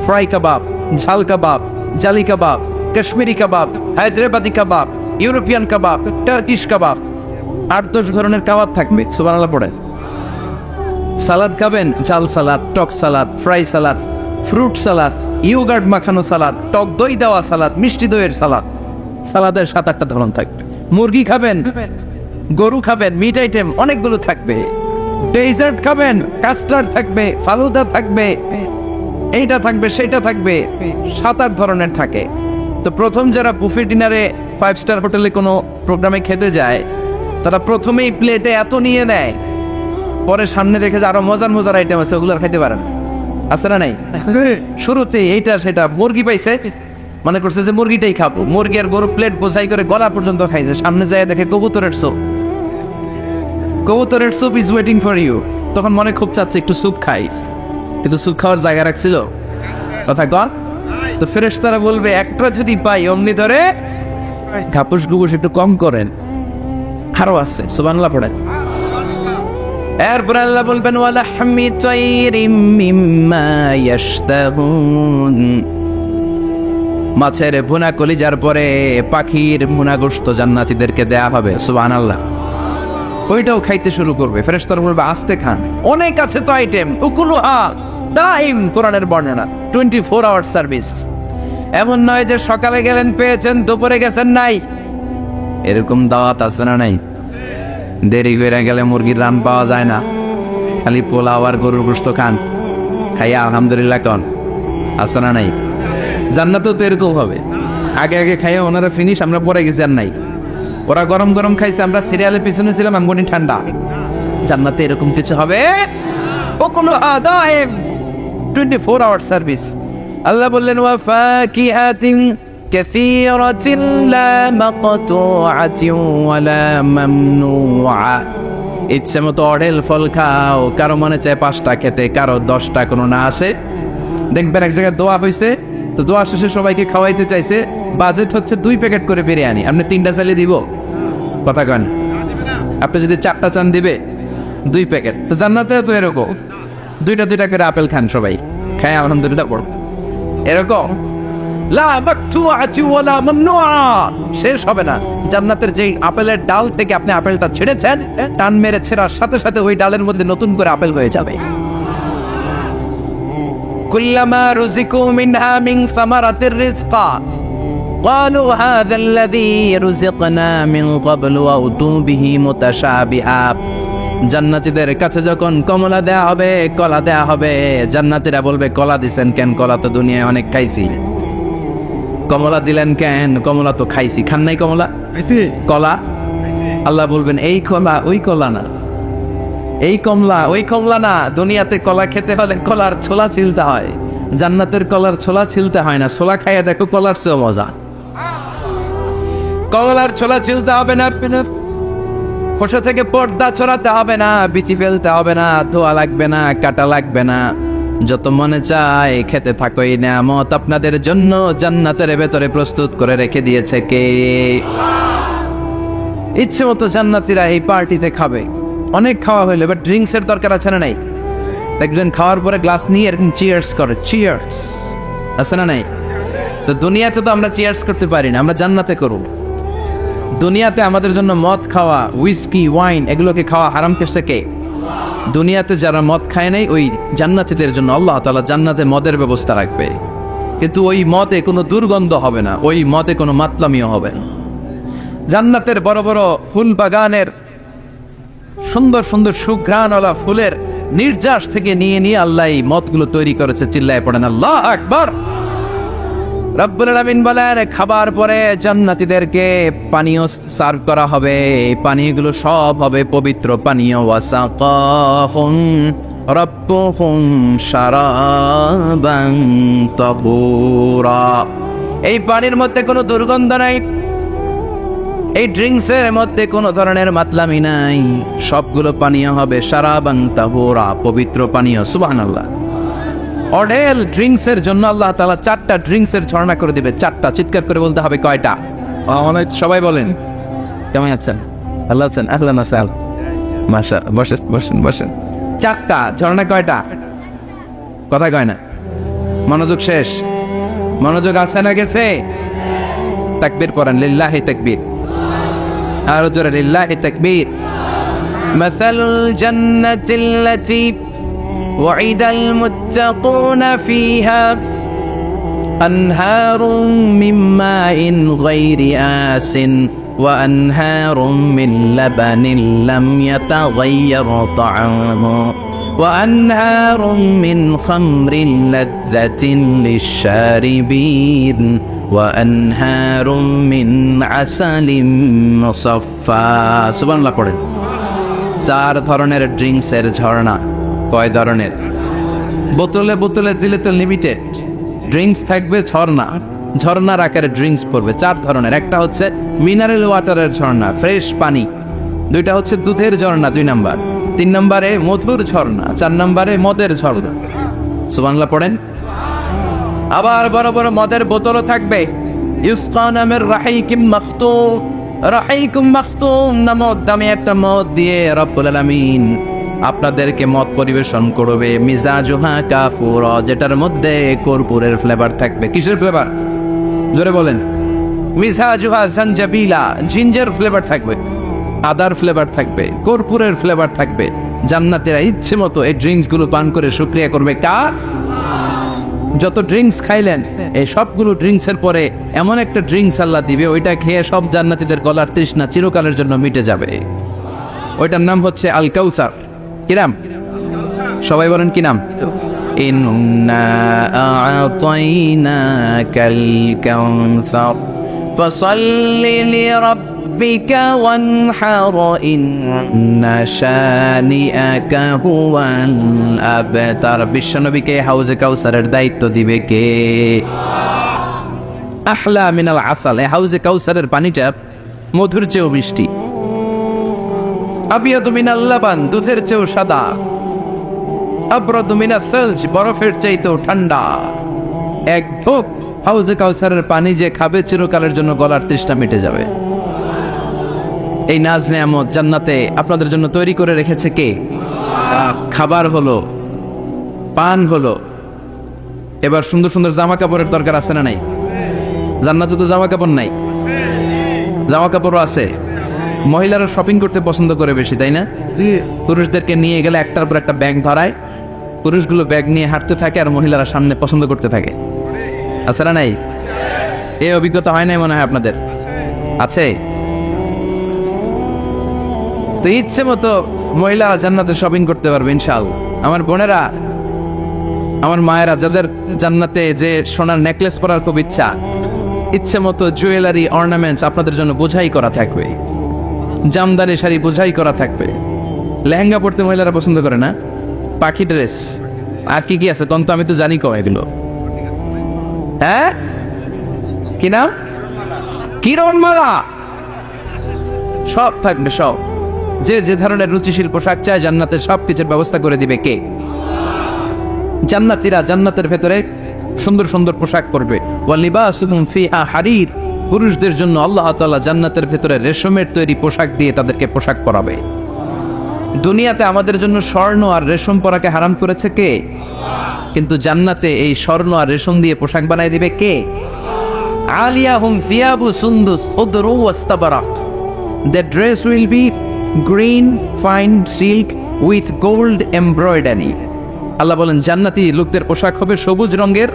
ফ্রাই কাবাব, ঝাল কাবাব, জালি কাবাব, কাশ্মীরি কাবাব, হায়দ্রাবাদি কাবাব, ইউরোপিয়ান কাবাব, টার্কিশ কাবাব, 8-10 ধরনের কাবাব থাকবে। সুবহানাল্লাহ পড়ে। সালাদ খাবেন, জাল সালাদ, টক salad, fry salad, fruit salad, yogurt মাখানো সালাদ, টক দই দেওয়া সালাদ, মিষ্টি দইয়ের সালাদ। সালাদের 7-8টা ধরন থাকবে। মুরগি খাবেন, গরু খাবেন, মিট আইটেম অনেকগুলো থাকবে। ডেজার্ট খাবেন, কাস্টার্ড থাকবে, ফালুদা থাকবে, এইটা থাকবে সেটা থাকবে, 7-8 ধরনের থাকে। তো প্রথম যারা বুফে ডিনারে 5 স্টার হোটেলে কোনো প্রোগ্রামে খেতে যায়, তারা প্রথমেই প্লেটে এত নিয়ে নেয়, পরে সামনে দেখে যে আরো মজার মজার আইটেম আছে, ওগুলো আর খাইতে পারেন। আছে না নাই? শুরুতে এইটা সেটা মুরগি পাইছে, মনে করছে যে মুরগিটাই খাবো, মুরগি আর গরু প্লেট বোঝাই করে গলা পর্যন্ত খাইছে। সামনে যায় দেখে কবুতরের স্যুপ, কবুতরের soup is waiting for you. তখন মনে খুব চাচ্ছে একটু স্যুপ খাই, কিন্তু স্যুপ খাওয়ার জায়গা রাখছিল কথা কর। তো ফেরেশতারা বলবে একটা যদি পাই অমনি ধরে ঘাপুস ঘুপুস একটু কম করেন, আরো আছে। সুবহানাল্লাহ পড়েন। এরপর আল্লাহ বলবেন ওয়ালাহমি তাইরিম মিম্মা ইয়াশতাহুন, মাছের ভুনা কলিজার পরে পাখির ভুনা গোশত জান্নাতীদেরকে দেয়া হবে। সুবহানাল্লাহ। ওইটাও খাইতে শুরু করবে। ফেরেশতারা বলবে আস্তে খান, অনেক আছে তো আইটেম। উকুলুহা দাইম, কোরআনের বর্ণনা, 24 আওয়ার সার্ভিস। এমন নয় যে সকালে গেলেন পেয়েছেন, দুপুরে গেছেন নাই। এরকম দাওয়াত আছে না নাই? দেরি করে গেলে মুরগির রান পাওয়া যায় না, খালি পোলাও আর গরুর গোশত খান, খাইয়া আলহামদুলিল্লাহ কন, আছে না নাই? জান্নাতেও তো এরকম হবে, আগে আগে খাইয়া ওনারা ফিনিশ, আমরা পরে গেছি আর নাই। ওরা গরম গরম খাইছে, আমরা সিরিয়ালের পিছনে ছিলাম, আমগনি ঠান্ডা। জান্নাতে এরকম কিছু হবে? ও কোনো 24 আওয়ার সার্ভিস। আল্লাহ বললেন ওয়া ফাকিহাতিন কাসীরাতিন লা মাকতুআতিন ওয়া লা মামনুআ। ইচ্ছে মতো অঢেল ফল খাও, কারো মনে চায় 5টা খেতে, কারো 10টা, কোনো না আছে। দেখবেন এক জায়গায় দোয়া হয়েছে, তো দোয়া শেষে সবাইকে খাওয়াইতে চাইছে, বাজেট হচ্ছে 2 প্যাকেট করে বিরিয়ানি, আপনি 3টা চালিয়ে দিব? কথা কেন? আপনি যদি 4টা চান দিবে 2 প্যাকেট। তো জান্নাতে তো এরকম 2টা করে আপেল খান সবাই, খায় আলহামদুলিল্লাহ পড়ো। এরকম লা মাকতুআতি ওয়ালা মামনুআ, শেষ হবে না। জান্নাতের যেই আপেলের ডাল থেকে আপনি আপেলটা ছেড়েছেন, টান মেরে ছেড়ার সাথে সাথে ওই ডালের মধ্যে নতুন করে আপেল হয়ে যাবে। কুল্লামা রুজিকু মিনহা মিন সামারাতির রিজকা ক্বালু হাযাল্লাযী রুজিকনা মিন ক্বাবলু ওয়া উতু বিহি মুতাশাবিহা। জান্নাতীদের কাছে যখন কমলা দেয়া হবে, কলা দেয়া হবে, জান্নাতীরা বলবে কলা দিছেন কেন? কলা তো দুনিয়ায় অনেক খাইছি। কমলা দিলেন কেন? কমলা তো খাইছি। খান নাই কমলা? কলা? আল্লাহ বলবেন এই কলা ওই কলা না, এই কমলা ওই কমলা না। দুনিয়াতে কলা খেতে হলে কলার ছোলা ছিলতে হয়, জান্নাতের কলার ছোলা ছিলতে হয় না। ছোলা খাইয়া দেখো, কলার চেয়ে মজা। কলার ছোলা ছিলতে হবে না, খোসা থেকে পর্দা ছড়াতে হবে না, বিচি ফেলতে হবে না, ধোয়া লাগবে না, কাটা লাগবে না। যত মনে চায় খেতে থাকো। এই নিয়ামত আপনাদের জন্য জান্নাতের ভেতরে প্রস্তুত করে রেখে দিয়েছে কে? ইচ্ছে মতো জান্নাতীরা এই পার্টিতে খাবে। অনেক খাওয়া হইলো, এবার ড্রিঙ্কস এর দরকার আছে না নাই? দেখবেন খাওয়ার পরে গ্লাস নিয়ে এরকম চিয়ার্স করে, চিয়ার্স, আছে না নাই? তো দুনিয়াতে তো আমরা চিয়ার্স করতে পারি না, আমরা জান্নাতে করব। দুনিয়াতে আমাদের জন্য মদ খাওয়া, উইস্কি, ওয়াইন, এগুলোকে খাওয়া হারাম করছে কে? দুনিয়াতে যারা মদ খায় নাই, ওই জান্নাতীদের জন্য আল্লাহ তাআলা জান্নাতে মদের ব্যবস্থা রাখবে, কিন্তু ওই মদে কোনো দুর্গন্ধ হবে না, ওই মদে কোনো মাতলামিও হবে না। জান্নাতের বড় বড় ফুল বাগানের সুন্দর সুন্দর সুঘ্রাণওয়ালা ফুলের নির্যাস থেকে নিয়ে নিয়ে আল্লাহ এই মদগুলো তৈরি করেছে। চিল্লায় পড়েন আল্লাহু আকবার। রব্বুল আলামিন বলেন খাবার পরে জান্নাতীদেরকে পানীয় সার্ভ করা হবে। এই পানীয়গুলো সব হবে পবিত্র পানীয়। ওয়াসাকাহুম রাব্বুহুম শারাবান তাহুরা। এই পানির মধ্যে কোনো দুর্গন্ধ নাই, এই ড্রিঙ্কসের মধ্যে কোনো ধরনের মাতলামি নাই, সবগুলো পানীয় হবে শারাবান তাহুরা, পবিত্র পানীয়। সুবহানাল্লাহ। অঢেল ড্রিঙ্কসের জন্য আল্লাহ তাআলা 4টা ড্রিঙ্কসের ঝর্ণা করে দিবে। 4টা, চিৎকার করে বলতে হবে কয়টা? অনেক। সবাই বলেন কেমন আছেন? আল্লাহ আছেন? আহলান আসাল, মাশা। বসেন বসেন বসেন। 4টা ঝর্ণা কয়টা? কথা কয় না। মনোযোগ শেষ। মনোযোগ আছে না গেছে? তাকবীর পড়েন, লিল্লাহি তাকবীর। আর জোরে লিল্লাহি তাকবীর। মাসালুল জান্নাতিল্লাতী وعد المتقون فيها أنهار من ماء غير آسن وأنهار من لبن لم يتغير طعمه وأنهار من خمر لذة للشاربين وأنهار من عسل مصفى. সুবহান আল্লাহ পড়েন। 4 ধরনের ড্রিঙ্কসের ঝর্ণা। কয় ধরনের? বোতলে বোতলে দিলে তো লিমিটেড। ড্রিঙ্কস থাকবে ঝর্ণা, ঝর্ণার আকারে ড্রিঙ্কস পড়বে। 4 ধরনের। একটা হচ্ছে মিনারেল ওয়াটারের ঝর্ণা, ফ্রেশ পানি। 2টা হচ্ছে দুধের ঝর্ণা, 2 নাম্বার। 3 নম্বরে মধুর ঝর্ণা, 4 নম্বরে মদের ঝর্ণা। সুবহানাল্লাহ পড়েন। আবার বড় বড় মদের বোতলও থাকবে। ইউসকা নামের রাহিকুম মাখতুম, রাহিকুম মাখতুম নামক দামি একটা মদ দিয়ে রব্বুল আলামিন আপনাদেরকে মদ পরিবেশন করবে। মিজাজুহা কাফুরা, যেটার মধ্যে কর্পূরের ফ্লেভার থাকবে। কিসের ফ্লেভার? জোরে বলেন। মিজাজুহা জানজাবিলা, জিঞ্জার ফ্লেভার থাকবে, আদার ফ্লেভার থাকবে, কর্পূরের ফ্লেভার থাকবে। জান্নাতীরা ইচ্ছে মতো এই ড্রিঙ্কস গুলো পান করে শুকরিয়া করবে কার? যত ড্রিঙ্কস খাইলেন এই সবগুলো ড্রিঙ্কসের পরে এমন একটা ড্রিঙ্কস আল্লাহ দিবে, ওইটা খেয়ে সব জান্নাতীদের গলার তৃষ্ণা চিরকালের জন্য মিটে যাবে। ওইটার নাম হচ্ছে আল কাউসার। কি নাম? সবাই বলেন কি নাম? ইন্না আ'তাইনাকাল কাউসার ফাসাল্লি লিরাব্বিকা ওয়ানহার ইন্না শানিআকা হুয়াল আবতার। বিশ্বনবীকে হাউজে কাউসারের দায়িত্ব দিবে কে? আহলা মিনাল আসাল। এই হাউজে কাউসারের পানিটা মধুর চেয়েও মিষ্টি, আবিয়াদু মিনাল লাবান, দুধের চেয়েও সাদা, আবরাদু মিনাস সালজ, বরফের চাইতেও ঠান্ডা। এক ঢোক হাউজে কাউসারের পানি যে খাবে চিরকালের জন্য গলার তৃষ্ণা মিটে যাবে। এই নাজ নেয়ামত জান্নাতে আপনাদের জন্য তৈরি করে রেখেছে কে? খাবার হলো, পান হলো, এবার সুন্দর সুন্দর জামা কাপড়ের দরকার আছে না নাই? জান্নাতে তো জামা কাপড় নাই, জামা কাপড়ও আছে। মহিলারা শপিং করতে পছন্দ করে বেশি, তাই না? পুরুষদেরকে নিয়ে গেলে একটার পর একটা ব্যাগ ধরায়, পুরুষগুলো ব্যাগ নিয়ে হাঁটতে থাকে আর মহিলারা সামনে পছন্দ করতে থাকে। আছে না নাই? এই অভিজ্ঞতা হয় নাই মনে হয় আপনাদের? আছে? তো ইচ্ছে মতো মহিলারা জান্নাতে শপিং করতে পারবে ইনশাআল্লাহ। আমার বোনেরা, আমার মায়েরা, যাদের জান্নাতে যে সোনার নেকলেস পরার খুব ইচ্ছা, ইচ্ছে মতো জুয়েলারি অর্নামেন্টস আপনাদের জন্য বোঝাই করা থাকবে, জামদানি শাড়ি বোঝাই করা থাকবে। লেহেঙ্গা পড়তে মহিলারা পছন্দ করে না, পাখি ড্রেস, আর কি কি আছে কোন তো, আমি তো জানি কম এগুলো। হ্যাঁ, কি নাম? কিরণমালা, সব থাকবে, সব। যে যে ধরনের রুচিশীল পোশাক চায় জান্নাতে সব কিছুর ব্যবস্থা করে দিবে কে? জান্নাতীরা জান্নাতের ভেতরে সুন্দর সুন্দর পোশাক পরবে। ওয়ালিবাসুহুম ফিহা হারির, পুরুষদের জন্য আল্লাহ তাআলা জান্নাতের ভেতরে রেশমের তৈরি পোশাক দিয়ে তাদেরকে পোশাক পরাবে। দুনিয়াতে আমাদের জন্য স্বর্ণ আর রেশম পরাকে হারাম করেছে কে? কিন্তু জান্নাতে এই স্বর্ণ আর রেশম দিয়ে পোশাক বানায় দিবে কে? আলিয়াহুম ফিয়াবু সুন্দুস উদরু ওয়াস্তাবারাক, the dress will be green fine silk with gold embroidery। আল্লাহ বলেন জান্নাতি লোকদের পোশাক হবে সবুজ রঙের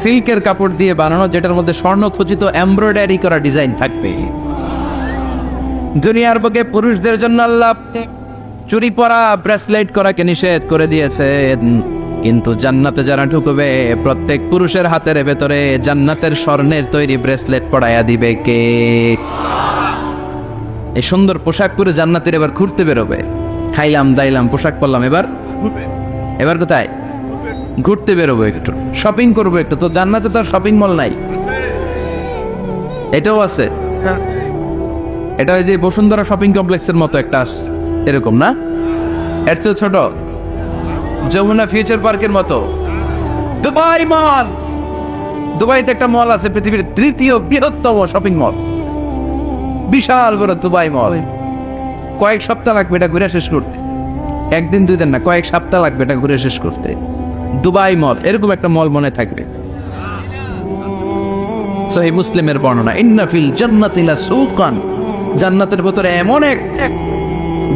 সিল্কের কাপড় দিয়ে বানানো, যেটার মধ্যে স্বর্ণ খচিত এমব্রয়ডারি করা ডিজাইন থাকবে। দুনিয়ার বুকে পুরুষদের জন্য আল্লাহ চুরি পরা ব্রেসলেট করাকে নিষেধ করে দিয়েছে, কিন্তু জান্নাতে যারা ঢুকবে প্রত্যেক পুরুষের হাতের ভেতরে জান্নাতের স্বর্ণের তৈরি ব্রেসলেট পরাইয়া দিবে কে? এই সুন্দর পোশাক পরে জান্নাতের এবার ঘুরতে বেরোবে। খাইলাম দাইলাম পোশাক পরলাম, এবার কোথায়? ঘুরতে বেরোবো, একটু শপিং করবো একটু। তো জান্নাতে তো শপিং মল নাই, এটাও আছে। এটা ওই যে বসুন্ধরা শপিং কমপ্লেক্সের মতো একটা এরকম না, এর চেয়ে ছোট, যমুনা ফিউচার পার্কের মতো। দুবাই মল, দুবাইতে একটা মল আছে, পৃথিবীর তৃতীয় বৃহত্তম শপিং মল, বিশাল বড় দুবাই মল। কয়েক সপ্তাহ লাগবে এটা ঘুরে শেষ করতে, একদিন দুই দিন না, কয়েক সপ্তাহ লাগবে এটা ঘুরে শেষ করতে। দুবাই মল, এরকম একটা মল মনে থাকবে। সহিহ মুসলিমের বর্ণনা, ইন্না ফিল জান্নাতি লাসুকান, জান্নাতের ভিতরে এমন এক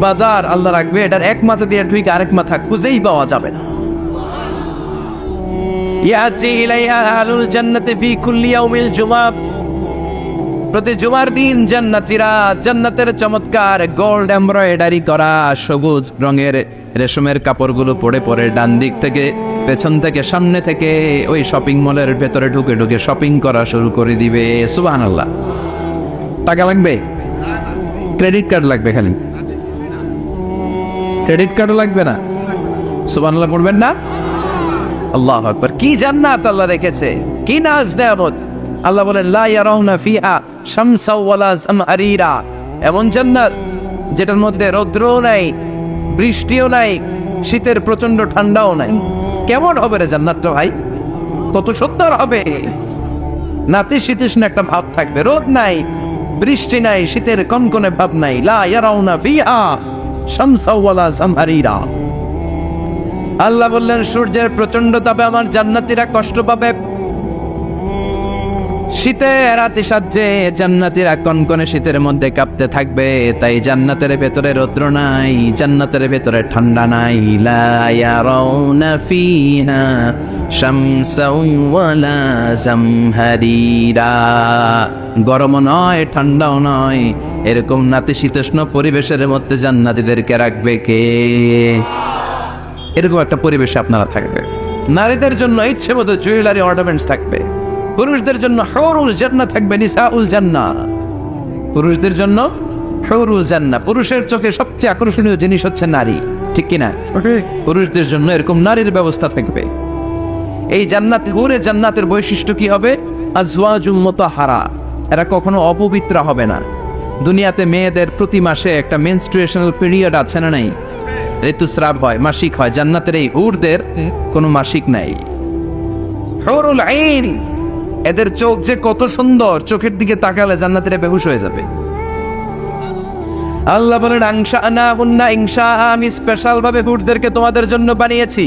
বাজার আল্লাহ রাখবে, এটার এক মাথা দিয়ে ঢুকে আরেক মাথা খুঁজেই পাওয়া যাবে না। ইয়াতি ইলাইহা আহলুল জান্নাতি ফি কুল্লি ইয়াউমিল জুমআ, প্রতি জুমার দিন জান্নাতীরা জান্নাতের চমৎকার গোল্ড এমব্রয়ডারি করা সবুজ রঙের রেশমের কাপড়গুলো পরে পরে ডান দিক থেকে, পেছন থেকে, সামনে থেকে ওই শপিং মলের ভেতরে ঢুকে ঢুকে শপিং করা শুরু করে দিবে। সুবহানাল্লাহ। টাকা লাগবে? ক্রেডিট কার্ড লাগবে, খালি ক্রেডিট কার্ডও লাগবে না। সুবহানাল্লাহ পড়বেন না? আল্লাহু আকবার। কি জান্নাত আল্লাহ রেখেছে, কি নাজ নেয়ামত। আল্লাহ বলেন লা ইয়ারাউনা ফিহা শামসা ওয়ালা জামহারিরা, এমন জান্নাত যেটার মধ্যে রৌদ্রও নাই, বৃষ্টিও নাই, শীতের প্রচন্ড ঠান্ডাও নাই। কেমন হবে রে জান্নাতটা ভাই? কত সুন্দর হবে। নাতিশীতোষ্ণ একটা ভাব থাকবে, রোদ নাই, বৃষ্টি নাই, শীতের কনকনে ভাব নাই। লা ইয়ারাউনা ফিহা শামসা ওয়ালা জামহারিরা। আল্লাহ বললেন সূর্যের প্রচন্ড তাপে আমার জান্নাতীরা কষ্ট পাবে, শীতের আতিশয্যে জান্নাতীরা কনকনে শীতের মধ্যে কাঁপতে থাকবে। তাই জান্নাতের ভেতরে রৌদ্র নাই, জান্নাতের ভেতরে ঠান্ডা নাই। লা ইয়ারাউনা ফিহা শামসাও ওয়ালা জামহারিরা। গরমও নয়, ঠান্ডাও নয়, এরকম নাতিশীতোষ্ণ পরিবেশের মধ্যে জান্নাতীদেরকে রাখবে কে? এরকম একটা পরিবেশে আপনারা থাকবে। নারীদের জন্য ইচ্ছে মতো জুয়েলারি অর্নামেন্টস থাকবে, পুরুষদের জন্য হুরুল জান্নাহ থাকবে, নিসাউল জান্নাহ। পুরুষদের জন্য হুরুল জান্নাহ। পুরুষের চোখে সবচেয়ে আকর্ষণীয় জিনিস হচ্ছে নারী, ঠিক কিনা? পুরুষদের জন্য এরকম নারীর ব্যবস্থা থাকবে। এই জান্নাত, হুরে জান্নাতের বৈশিষ্ট্য কি হবে? আজওয়াজুম মুতাহহারা, এরা কখনো অপবিত্র হবে না। দুনিয়াতে মেয়েদের প্রতি মাসে একটা মেনস্ট্রুয়েশনাল পিরিয়ড আছে না নাই? ঋতুস্রাব হয়, মাসিক হয়। জান্নাতের এই হুরদের কোনো মাসিক নাই। হুরুল আইন, এদের চোখ যে কত সুন্দর, চোখের দিকে তাকালে জান্নাতীরা বেহুশ হয়ে যাবে। আল্লাহ বলেন আনশাআনাহুন্না ইনশা, আমি স্পেশাল ভাবে হুরদেরকে তোমাদের জন্য বানিয়েছি।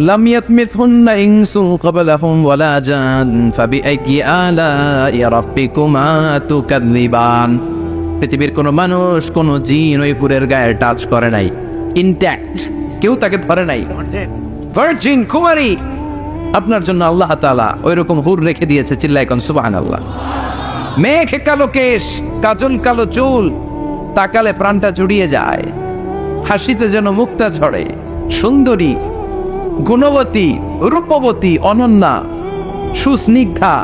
লাম ইয়াতমিথহুন্না ইনসুন ক্বাবলাহুম ওয়ালা জান ফাবিআইয়ি আলাই রাব্বিকুমা তুকাযযিবান। পৃথিবীর কোনো মানুষ, কোনো জিন ওই হুরের গায়ে টাচ করে নাই, ইনট্যাক্ট, কেউ তাকে ধরে নাই। ভার্জিন, কুমারী, আপনার জন্য আল্লাহ তাআলা ওইরকম হুর রেখে দিয়েছে। চিল্লায় কোন সুবহানাল্লাহ। মেঘে কালো কেশ, কাজল কালো চুল, তাকালে প্রাণটা জুড়িয়ে যায়। হাসিতে যেন মুক্তা ঝরে। সুন্দরী, গুণবতী, রূপবতী, অনন্যা, সুস্নিগ্ধা,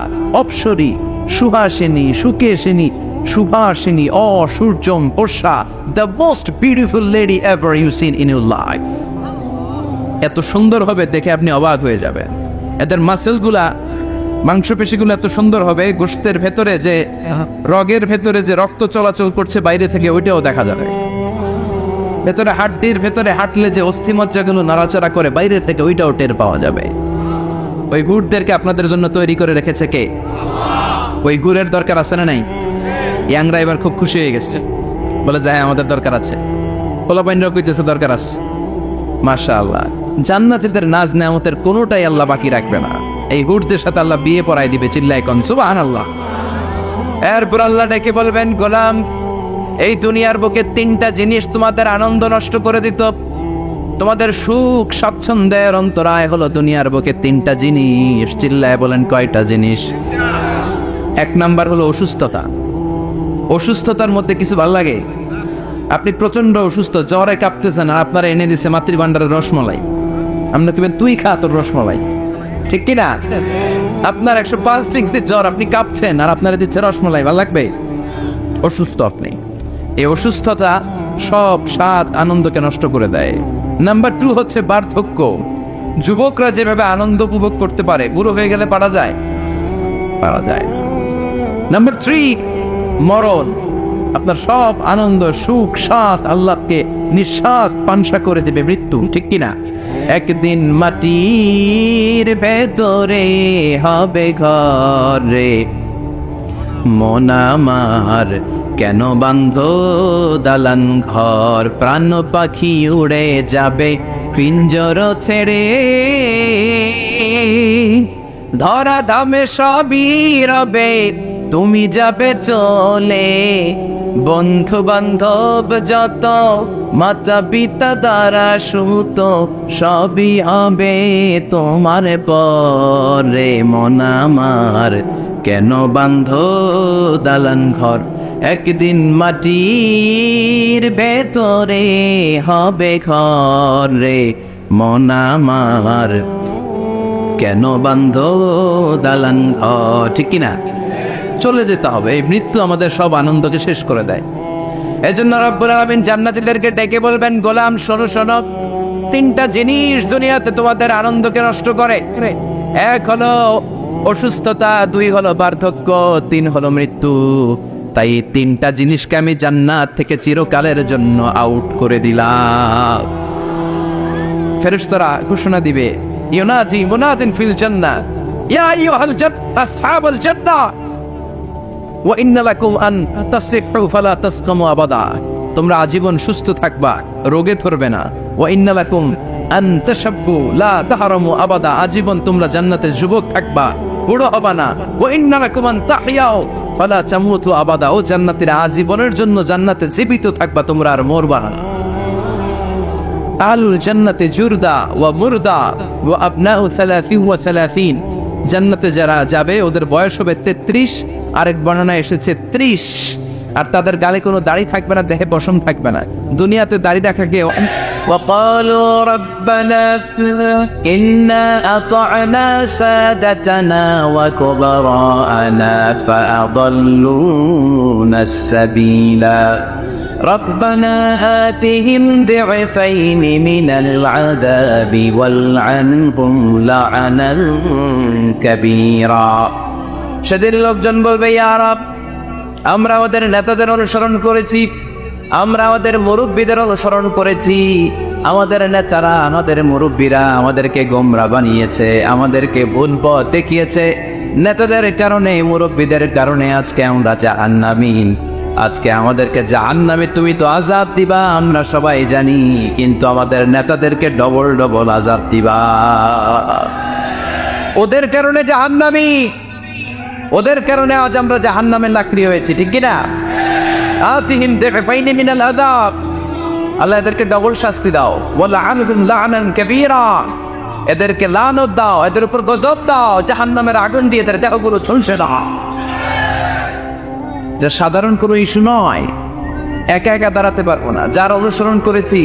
অপ্সরী, সুহাসিনী, সুকেশিনী, সুভাষিনী, অসূর্যম পোষা, the most beautiful lady ever you seen in your life. এত সুন্দর হবে দেখে আপনি অবাক হয়ে যাবেন। এদের মাসেলগুলা, মাংসপেশিগুলো এত সুন্দর হবে, গোশতের ভেতরে যে রগের ভেতরে যে রক্ত চলাচল করছে বাইরে থেকে, ওইটাও দেখা যাবে। ভেতরে হাড্ডির ভেতরে হাঁটলে যে অস্থিমজ্জাগুলো নাড়াচাড়া করে বাইরে থেকে, ওইটাও টের পাওয়া যাবে। ওই গুড়দেরকে আপনাদের জন্য তৈরি করে রেখেছে কে? ওই গুড়ের দরকার আছে না নাই? ইয়াংরা এবার খুব খুশি হয়ে গেছে, বলে যে হ্যাঁ আমাদের দরকার আছে। পোলাপাইনরাও কইতেছে দরকার আছে। মাশাআল্লাহ, জান্নাতীদের নাজ নেয়ামতের কোনোটাই আল্লাহ বাকি রাখবে না। এই হুরদের সাথে আল্লাহ বিয়ে পড়াই দিবে। চিল্লায় কোন সুবহানাল্লাহ। এরপর আল্লাহ ডেকে বলবেন, গোলাম, এই দুনিয়ার বুকে তিনটা জিনিস তোমাদের আনন্দ নষ্ট করে দিত, তোমাদের সুখ স্বাচ্ছন্দ্যের অন্তরায় হলো দুনিয়ার বুকে তিনটা জিনিস। চিল্লায় বলেন কয়টা জিনিস? এক নাম্বার হলো অসুস্থতা। অসুস্থতার মধ্যে কিছু ভালো লাগে? আপনি প্রচন্ড অসুস্থ, জ্বরে কাঁপতেছেন, আর আপনারা এনে দিচ্ছে মাতৃভান্ডারের রসমলাই। আপনি কিবেন তুই খা তোর রসমলাই, ঠিক কিনা? আপনার 105 ডিগ্রি জ্বর, আপনি কাঁপছেন, আর আপনারা দিচ্ছে রসমলাই, ভালো লাগবে? অসুস্থ আপনি। এই অসুস্থতা সব স্বাদ আনন্দকে নষ্ট করে দেয়। নাম্বার 2 হচ্ছে বার্ধক্য। যুবকরা যেভাবে আনন্দ উপভোগ করতে পারে, বুড়ো হয়ে গেলে পারা যায়? পারা যায়। নাম্বার 3 মরণ। আপনার সব আনন্দ, সুখ, স্বাদ আল্লাহকে নিঃশ্বাস পানসা করে দেবে মৃত্যু, ঠিক কিনা? একদিন মাটির ভেতরে হবে ঘরে, মন আমার কেন বান্ধ দালান ঘর, প্রাণ পাখি উড়ে যাবে পিঞ্জর ছেড়ে, ধরা ধামে সবই রবে তুমি যাবে চলে, বন্ধু বান্ধব যত মাতা পিতা দ্বারা সুত সবই হবে তোমার পরে, মন আমার কেন বান্ধ দালান ঘর, একদিন মাটির ভেতরে হবে ঘরে, মন আমার কেন বান্ধ দালান ঘর, ঠিক কিনা? চলে যেতে হবে। এই মৃত্যু আমাদের সব আনন্দকে শেষ করে দেয়। এজন্য রব্বুল আলামিন জান্নাতীদেরকে ডেকে বলবেন, গোলাম শোনো শোনো, তিনটা জিনিস দুনিয়াতে তোমাদের আনন্দকে নষ্ট করে। এক হলো অসুস্থতা, 2 হলো বার্ধক্য, 3 হলো মৃত্যু। তাই এই তিনটা জিনিসকে আমি জান্নাত থেকে চিরকালের জন্য আউট করে দিলাম। ফেরেশতারা ঘোষণা দিবে, ইউনাজি মুনাদিন ফিল জান্নাহ, ইয়া আইয়ুহাল জান্নাত আসহাবাল জান্নাহ ওয়া ইন্না লাকুম আন তাসিহু ফালা তাসকামু আবাদা। তোমরা আজীবন সুস্থ থাকবা, রোগে ধরবে না। ওয়া ইন্না লাকুম আন তাশাব্বু লা তাহরামু আবাদা। আজীবন তোমরা জান্নাতে যুবক থাকবা, বুড়ো হবা না। ওয়া ইন্না লাকুম আন তাহইয়াও ফালা তামুতু আবাদা, ও জান্নাতীরা আজীবনের জন্য জান্নাতে জীবিত থাকবা, তোমরা আর মরবা না। আহলুল জান্নাতে জুরদা ওয়া মুরদা ওয়া আবনাউ 30 ওয়া 30, জান্নাতে যারা যাবে ওদের বয়স হবে 33, আরেক বর্ণনা এসেছে 30, আর তাদের গালে কোনো দাড়ি থাকবে না, দেহে পশম থাকবে না। দুনিয়াতে দাড়ি রাখাকে وقالوا ربنا إنا أطعنا سادتنا وكبراءنا فأضلونا السبيلا ربنا آتهم ضعفين من العذاب والعنهم لعنا كبيرا। সেদিন লোকজন বলবে, ইয়া রব, আমরা ওদের নেতাদের অনুসরণ করেছি, আমরা আমাদের মুরব্বীদের অনুসরণ করেছি, আমাদের নেতারা আমাদের মুরব্বীরা আমাদেরকে গোমরা বানিয়েছে, আমাদেরকে ভুল পথ দেখিয়েছে। নেতাদের কারণে মুরব্বীদের কারণে আজকে আমরা জাহান্নামী, আজকে আমাদেরকে জাহান্নামে তুমি তো আযাব দিবা আমরা সবাই জানি, কিন্তু আমাদের নেতাদেরকে ডবল ডবল আযাব দিবা। ওদের কারণে জাহান্নামী, ওদের কারণে আজ আমরা জাহান্নামের লাকড়ি হয়েছি, ঠিক কিনা? আতিহিম দিফাইনি মিনাল আযাব, আল্লাহ এদেরকে ডবল শাস্তি দাও। ওয়ালা আনহুম লা'নান কাবীরা, এদেরকে লানত দাও, এদের উপর গজব দাও, জাহান্নামের আগুন দিয়ে এদের দেহগুলো ঝলসে দাও। এটা সাধারণ কোনো ইস্যু নয়, একা একা দাঁড়াতে পারবো না। যার অনুসরণ করেছি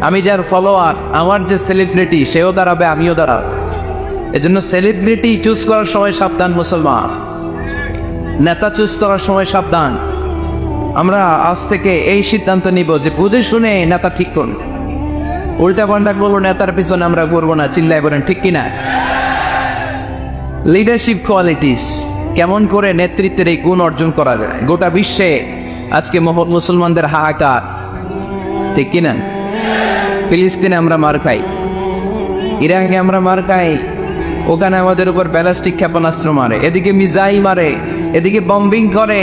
আমি, যার ফলোয়ার, আমার যে সেলিব্রিটি সেও দাঁড়াবে, আমিও দাঁড়াবো। এজন্য সেলিব্রিটি চুজ করার সময় সাবধান মুসলমান, নেতা চুজ করার সময় সাবধান। আমরা আজ থেকে এই সিদ্ধান্ত নিব যে বুঝে শুনে নেতা ঠিক করুন, উল্টা পাল্টা করবো নেতার পিছনে আমরা করবো না। চিল্লায় বলেন ঠিক কিনা? লিডারশিপ কোয়ালিটিস, কেমন করে নেতৃত্বের এই গুণ অর্জন করা যায়। গোটা বিশ্বে আজকে মুসলমানদের হাহাকার, ঠিক কিনা? ফিলিস্তিনে আমরা মার খাই, ইরাকে আমরা মার খাই, ওখানে আমাদের উপর ব্যালিস্টিক ক্ষেপণাস্ত্র মারে, এদিকে মিসাইল মারে, এদিকে বম্বিং করে,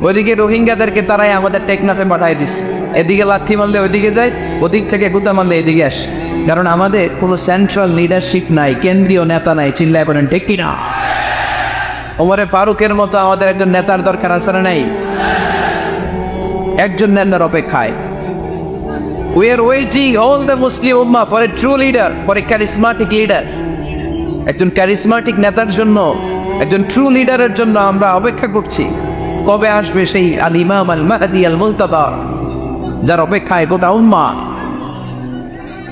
ওইদিকে রোহিঙ্গাদেরকে তারাই আমাদের টেকনাফে পাঠায় দিস, এদিকে লাথি মারলে ওইদিকে যায়, ওদিক থেকে গুতা মারলে এদিকে আসে। কারণ আমাদের কোনো সেন্ট্রাল লিডারশিপ নাই, কেন্দ্রীয় নেতা নাই। চিল্লায় বলেন ঠিক কিনা? ওমরে ফারুকের মতো আমাদের একজন নেতার দরকার আছে না নাই? একজন নেতার অপেক্ষায়। We are waiting all the Muslim Ummah for a true leader, for a charismatic leader. একজন ক্যারিসমাটিক নেতার জন্য, একজন ট্রু লিডারের জন্য আমরা অপেক্ষা করছি। কবে আসবে সেই আল ইমাম আল মাহদি আল মুনতাযা, যার অপেক্ষায় গোটা উম্মাহ।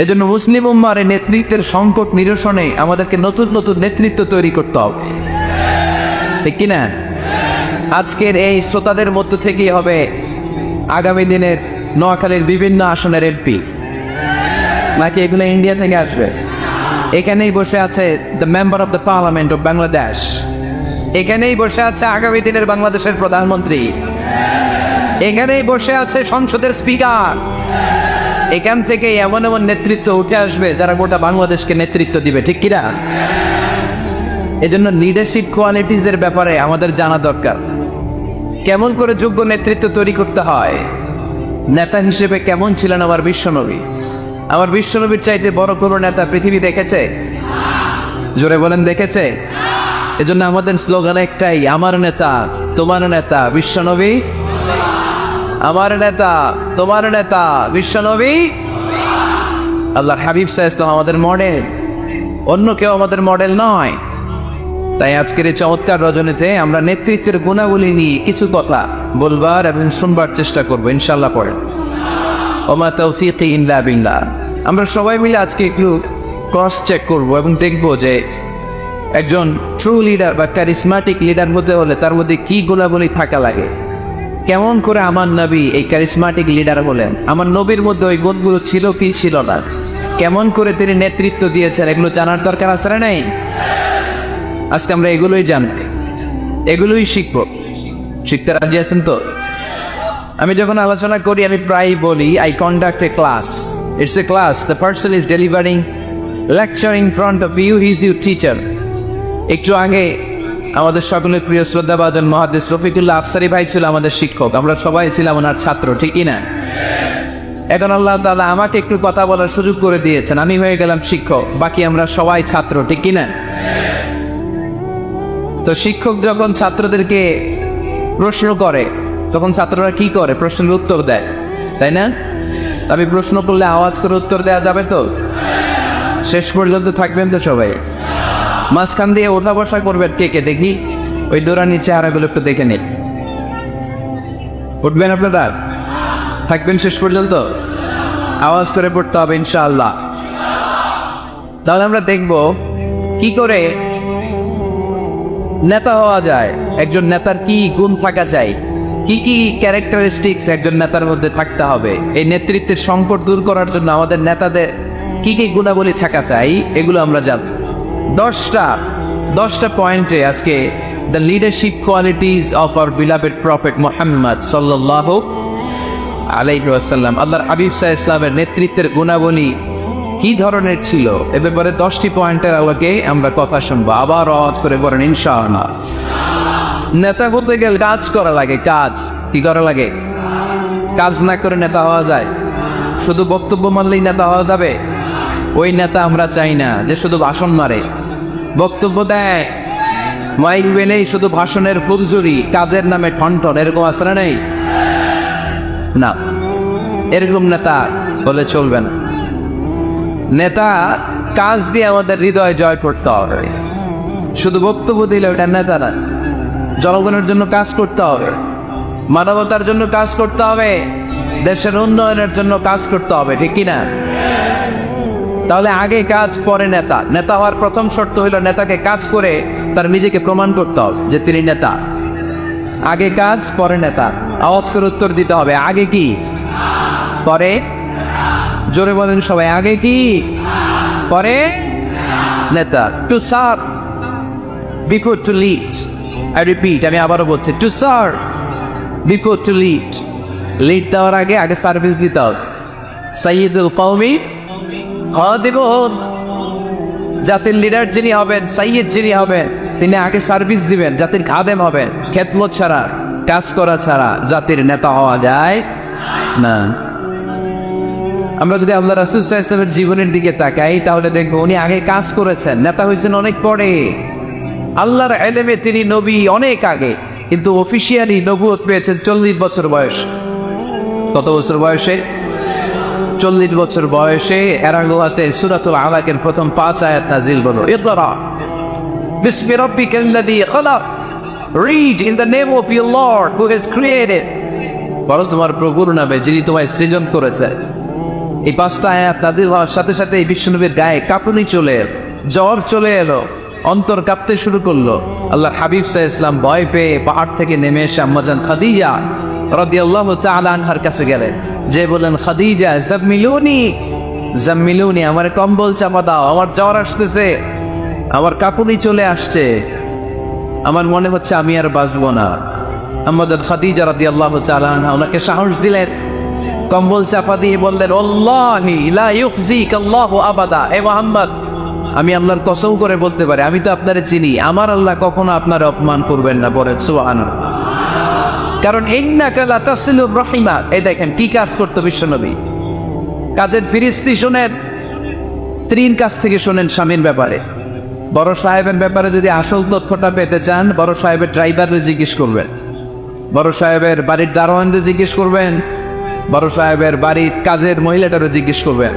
এজন্য মুসলিম উম্মার নেতৃত্বের সংকট নিরসনে আমাদেরকে নতুন নতুন নেতৃত্ব তৈরি করতে হবে, ঠিক কিনা? আজকের এই শ্রোতাদের মধ্য থেকেই হবে আগামী দিনের নোয়াখালীর বিভিন্ন আসনের এমপি, নাকি এগুলো ইন্ডিয়া থেকে আসবে? এখানেই বসে আছে the member of the parliament of Bangladesh, এখানেই বসে আছে আগামী দিনের বাংলাদেশের প্রধানমন্ত্রী, এখানেই বসে আছে সংসদের স্পিকার। এখান থেকে এমন এমন নেতৃত্ব উঠে আসবে যারা গোটা বাংলাদেশকে নেতৃত্ব দিবে, ঠিক কিনা? এজন্য লিডারশিপ কোয়ালিটিস এর ব্যাপারে আমাদের জানা দরকার। কেমন করে যোগ্য নেতৃত্ব তৈরি করতে হয়। নেতা হিসেবে কেমন ছিলেন আমার বিশ্বনবী? আমার বিশ্বনবীর চাইতে বড় কোনো নেতা পৃথিবী দেখেছে? জোরে বলেন, দেখেছে? এজন্য আমাদের স্লোগান একটাই, আমার নেতা তোমার নেতা বিশ্বনবী, আমার নেতা তোমার নেতা বিশ্বনবী। আল্লাহর হাবিব সাল্লাল্লাহু আলাইহি ওয়াসাল্লাম আমাদের মডেল, অন্য কেউ আমাদের মডেল নয়। তাই আজকের এই চমৎকার রজনীতে আমরা নেতৃত্বের গুণাবলী নিয়ে কিছু কথা বলবার এবং শুনবার চেষ্টা করবো ইনশাআল্লাহ। পড়ে ওমা তাওফীকি ইল্লা বিল্লাহ। আমরা সবাই মিলে আজকে একটু ক্রস চেক করব এবং দেখব যে একজন ট্রু লিডার বা ক্যারিসমাটিক লিডার হতে হলে তার মধ্যে কি গুণাবলী থাকা লাগে। কেমন করে আমার নবী এই ক্যারিসমাটিক লিডার হলেন, আমার নবীর মধ্যে ওই গুণগুলো ছিল কি ছিল না, কেমন করে তিনি নেতৃত্ব দিয়েছেন, এগুলো জানার দরকার আছে না নাই? আজকে আমরা এগুলোই জানব, এগুলোই শিখবো। শিখতে রাজি আছেন তো? আমি যখন আলোচনা করি আমি প্রায় বলি, I conduct a class, it's a class, the person is delivering lecture in front of you, he is your teacher. একটু আগে আমাদের সকলের প্রিয় শ্রদ্ধাভাজন মহাদেশ রফিকুল্লাহ আফসারি ভাই ছিল আমাদের শিক্ষক, আমরা সবাই ছিলাম ওনার ছাত্র, ঠিকই না? এখন আল্লাহ তাআলা আমাকে একটু কথা বলার সুযোগ করে দিয়েছেন, আমি হয়ে গেলাম শিক্ষক, বাকি আমরা সবাই ছাত্র, ঠিক কিনা? তো শিক্ষক যখন ছাত্রদেরকে প্রশ্ন করে তখন ছাত্ররা কি করে? প্রশ্নের উত্তর দেয়, তাই না? আমি প্রশ্ন করলে আওয়াজ করে উত্তর দেওয়া যাবে তো? শেষ পর্যন্ত থাকবেন তো সবাই? মাঝখান দিয়ে ওঠা বসা করবেন কে কে দেখি? ওই ডোরানি চেহারাগুলো একটু দেখে নিন। উঠবেন আপনারা? থাকবেন শেষ পর্যন্ত? আওয়াজ করে পড়তে হবে ইনশাআল্লাহ। তাহলে আমরা দেখব কি করে নেতা হওয়া যায়, একজন নেতার কি গুণ থাকা চাই, কি কি ক্যারেক্টারিস্টিক্স একজন নেতার মধ্যে থাকতে হবে, এই নেতৃত্বের সংকট দূর করার জন্য আমাদের নেতাদের কি কি গুণাবলী থাকা চাই, এগুলো আমরা জানব। 10টা পয়েন্টে আজকে the leadership qualities of our beloved prophet Muhammad সাল্লাল্লাহু আলাইহি ওয়াসাল্লাম, আল্লাহর হাবিব সাল্লাল্লাহু আলাইহি ওয়াসাল্লামের নেতৃত্বের গুণাবলী কি ধরনের ছিল এ ব্যাপারে 10টি পয়েন্টের আলোকে আমরা কথা শুনবো। আবার আওয়াজ করে বলেন ইনশাআল্লাহ। নেতা হতে গেলে কাজ করা লাগে। কাজ কি করা লাগে? কাজ না করে নেতা হওয়া যায়? শুধু বক্তব্য মানলেই নেতা হওয়া যাবে? ওই নেতা আমরা চাই না যে শুধু ভাষণ মারে, বক্তব্য দেয়, মাইক বেলেই শুধু ভাষণের ফুলঝুরি, কাজের নামে ঠনঠন, এরকম আসরা নেই না। এরকম নেতা বলে চলবে না। নেতা কাজ দিয়ে আমাদের হৃদয় জয় করতে হবে। শুধু বক্তব্য দিলে ওটা নেতা না। জনগণের জন্য কাজ করতে হবে, মানবতার জন্য কাজ করতে হবে, দেশের উন্নয়নের জন্য কাজ করতে হবে, ঠিক কিনা? তাহলে আগে কাজ পরে নেতা। নেতা হওয়ার প্রথম শর্ত হইল নেতাকে কাজ করে তার নিজেকে প্রমাণ করতে হবে যে তিনি নেতা। আগে কাজ পরে নেতা। আওয়াজ করে উত্তর দিতে হবে, আগে কি পরে? জোরে বলেন সবাই, আগে কি পরে নেতা। To serve before to lead. I repeat, আমি আবারও বলছি, to serve before to lead. Lead দেওয়ার আগে আগে সার্ভিস দিতে হবে। সাইয়্যিদুল কওমি খাদিমুহুম, জাতির লিডার যিনি হবেন, সাইয়্যিদ যিনি হবেন, তিনি আগে সার্ভিস দিবেন, জাতির খাদেম হবেন। খেদমত ছাড়া, কাজ করা ছাড়া জাতির নেতা হওয়া যায় না। আমরা যদি আল্লাহ রাসূল সাল্লাল্লাহু আলাইহি ওয়াসাল্লামের জীবনের দিকে তাকাই তাহলে দেখবো উনি আগে কাজ করেছেন, নেতা হয়েছেন অনেক পরে। আল্লাহর ইলমে তিনি নবী অনেক আগে, কিন্তু অফিশিয়ালি নবুয়ত পেয়েছেন 40 বছর বয়স। কত বছর বয়সে? 40 বছর বয়সে এরাগোয়াতে সূরাতুল আলাকের প্রথম 5 আয়াত নাজিল হলো। ইকরা বিসমি রাব্বিকাল্লাযী খালাক, read in the name of your lord who has created. বলো তোমার প্রভুর নামে যিনি তোমায় সৃজন করেছেন। এই 5টা আয়াত নাজিল হওয়ার সাথে সাথে এই বিশ্বনবীর গায়ে কাঁপুনি চলে এলো, জ্বর চলে এলো, অন্তর কাঁপতে শুরু করলো। আল্লাহর হাবিব সাল্লাল্লাহু আলাইহি ওয়াসাল্লাম ভয় পেয়ে পাহাড় থেকে নেমে এসে আম্মাজান খাদিজা রাদিয়াল্লাহু তাআলা আনহার কাছে গেলেন, যে বলেন, খাদিজা জাম্মিলুনি জাম্মিলুনি, আমার কম্বল চাপা দাও, আমার জ্বর আসতেছে, আমার কাঁপুনি চলে আসছে, আমার মনে হচ্ছে আমি আর বাঁচবো না। আম্মাজান খাদিজা রাদিয়াল্লাহু তাআলা আনহা ওনাকে সাহস দিলেন, কম্বল চাপা দিয়ে বললেন, আল্লাহি লা ইউখজিকাল্লাহু আবাদা। হে মুহাম্মদ, আমি আল্লাহর কসম করে বলতে পারি, আমি তো আপনারে চিনি, আমার আল্লাহ কখনো আপনার অপমান করবেন না। বলেন সুবহানাল্লাহ। কারণ ইন্নাকা লা তাসিলুর রাহিমা। এই দেখেন কি কাজ করতে বিশ্বনবী। কাজের ফিরিস্তি শোনেন, স্ত্রীর কাছ থেকে শোনেন স্বামীর ব্যাপারে। বড় সাহেবের ব্যাপারে যদি আসল তথ্যটা পেতে চান, বড় সাহেবের ড্রাইভারে জিজ্ঞেস করবেন, বড় সাহেবের বাড়ির দারোয়ানরে জিজ্ঞেস করবেন, বড় সাহেবের বাড়ির কাজের মহিলাটারও জিজ্ঞেস করবেন,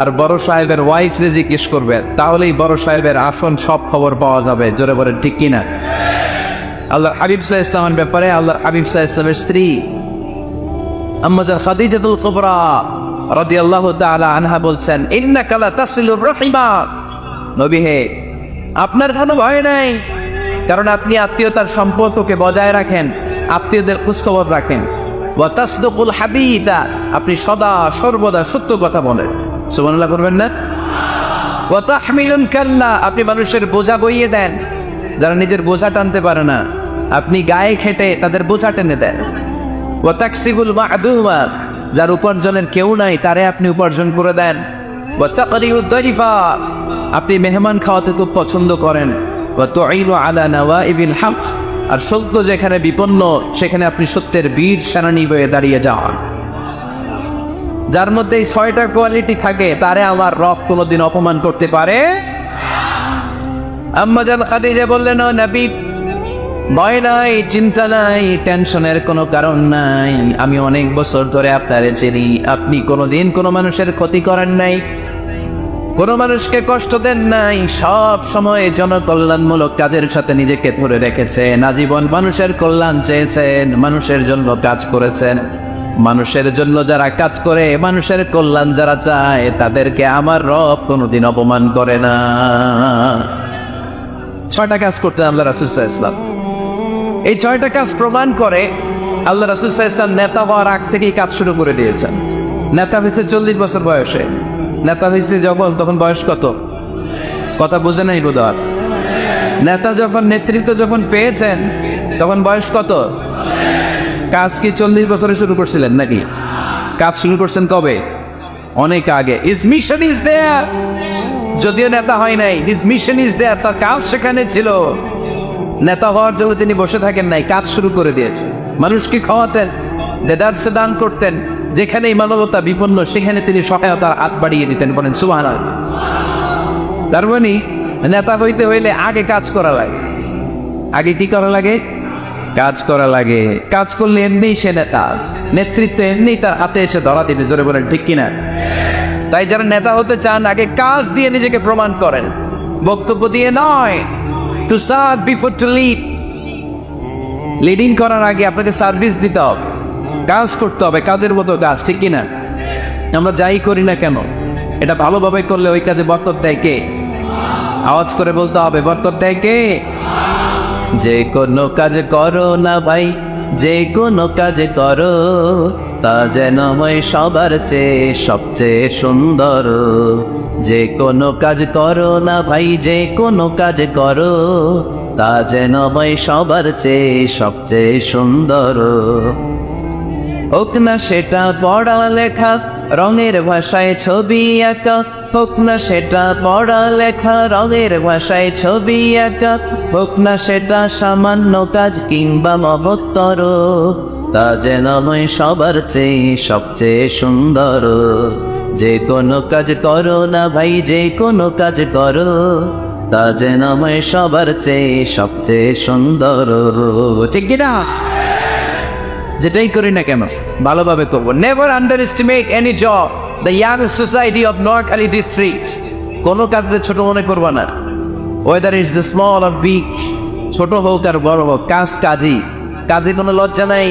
আর বড় সাহেবের ওয়াইফরে জিজ্ঞেস করবেন। তাহলেই বড় সাহেবের আসল সব খবর পাওয়া যাবে। জোরে বলেন ঠিক কিনা? আল্লাহর হাবিব সাল্লাল্লাহু আলাইহি ওয়াসাল্লামের ব্যাপারে আল্লাহর হাবিব সাল্লাল্লাহু আলাইহি ওয়াসাল্লামের স্ত্রী আম্মাজান খাদিজাতুল কুবরা রাদিয়াল্লাহু তাআলা আনহা বলছেন, ইন্নাকা লা তাসিলুর রাহিমা। নবী হে, আপনার কোনো ভয় নাই, কারণ আপনি আত্মীয়তার সম্পর্ককে বজায় রাখেন, আত্মীয়দের খোঁজখবর রাখেন। ওয়া তাসদুকুল হাদিসা, আপনি সদা সর্বদা সত্য কথা বলেন। সুবহানাল্লাহ করবেন না? ওয়া তাহমিলুল কাল্লা, আপনি মানুষের বোঝা বইয়ে দেন, যারা নিজের বোঝা টানতে পারে না আপনি গায়ে খেটে তাদের বোঝা টেনে দেন। ওয়া তাকসিবুল মা'দুমা, যার উপার্জনের কেউ নাই তারে আপনি উপার্জন করে দেন। ওয়া তাকরিউদ দাইফা, আপনি মেহমান খাওয়াতে খুব পছন্দ করেন। ওয়া তুঈনু আলা নাওয়াইবিল হক, আর সত্য যেখানে বিপন্ন সেখানে আপনি সত্যের বীর সেনানী হয়ে দাঁড়িয়ে যান। যার মধ্যে এই 6টা কোয়ালিটি থাকে তারে আমার রব কোনোদিন অপমান করতে পারে। আম্মাজান খাদিজা বললেন, ও নবী, ভয় নাই, চিন্তা নাই, টেনশনের কোনো কারণ নাই। আমি অনেক বছর ধরে আপনারে চিনি, আপনি কোনোদিন কোনো মানুষের ক্ষতি করেন নাই, কোনো মানুষকে কষ্ট দেন নাই, সব সময় জনকল্যাণমূলক কাজের সাথে নিজেকে ধরে রেখেছেন, আজীবন মানুষের কল্যাণ চেয়েছেন, মানুষের জন্য কাজ করেছেন। মানুষের জন্য যারা কাজ করে, মানুষের কল্যাণ যারা চায়, তাদেরকে আমার রব কোনোদিন অপমান করে না। 6টা কাজ করতেন আল্লাহ রাসূল সাল্লাল্লাহু আলাইহি ওয়াসাল্লাম। এই 6টা কাজ প্রমাণ করে আল্লাহ রাসূল সাল্লাল্লাহু আলাইহি ওয়াসাল্লাম নেতা হওয়ার আগ থেকেই কাজ শুরু করে দিয়েছেন। নেতা হয়েছে 40 বছর বয়সে। নেতা হয়েছে যখন, তখন বয়স কত? কথা বোঝে নাই বোধহয়। নেতা যখন, নেতৃত্ব যখন পেয়েছেন, তখন বয়স কত? কাজ কি 40 বছরে শুরু করছিলেন নাকি? কাজ শুরু করছেন কবে? অনেক আগে। His mission is there. যদিও নেতা হয় নাই, হিজ মিশন ইজ দেয়ার, তার কাজ সেখানে ছিল। নেতা হওয়ার জন্য তিনি বসে থাকেন নাই, কাজ শুরু করে দিয়েছে। মানুষকে খাওয়াতেন, দেদারসে দান করতেন, যেখানেই মানবতা বিপন্ন সেখানে তিনি সহায়তার হাত বাড়িয়ে দিতেন। বলেন সুবহানাল্লাহ। তার মানে নেতা হইতে হইলে আগে কাজ করা লাগে। আগে কি করা লাগে? কাজ করা লাগে। কাজ করলে এমনিই সে নেতা, নেতৃত্ব এমনি তার হাতে এসে ধরা দিবে। জোরে বলেন ঠিক কিনা? তাই যারা নেতা হতে চান, আগে কাজ দিয়ে নিজেকে প্রমাণ করেন, বক্তব্য দিয়ে নয়। To serve before to lead. Leading করার আগে আপনাকে সার্ভিস দিতে হবে, কাজ করতে হবে, কাজের মতো কাজ, ঠিক কিনা? আমরা যাই করি না কেন, এটা ভালোভাবে করলে ওই কাজে বরকত দেয় কে? আওয়াজ করে বলতে হবে, বরকত দেয় কে? যে কোনো কাজ করো না ভাই, যে কোনো কাজ করো, তা যেন হয় সবার চেয়ে সবচেয়ে সুন্দর। যে কোনো কাজ করো না ভাই, যে কোনো কাজ করো, তা যেন হয় সবার চেয়ে সবচেয়ে সুন্দর। হোক না সেটা পড়া লেখা, রঙের ভাষায় ছবি আঁকা, হোক না সেটা পড়া লেখা, রঙের ভাষায় ছবি আঁকা, হোক না সেটা সামান্য কাজ কিংবা মহত্তর, তা যেন হয় সবার চেয়ে সবচেয়ে সুন্দর। যে কোনো কাজ করো না ভাই, যে কোনো কাজ করো, তা যেন হয় সবার চেয়ে সবচেয়ে সুন্দর। ঠিক কিনা? যেটাই করি না কেন ভালোভাবে করবো। Never under estimate any job. The young society of Noakhali district. কোনো কাজে ছোট মনে করবা না, weather is the small or big, ছোট হোক আর বড় হোক, কাজ কাজই। কাজে কোনো লজ্জা নাই,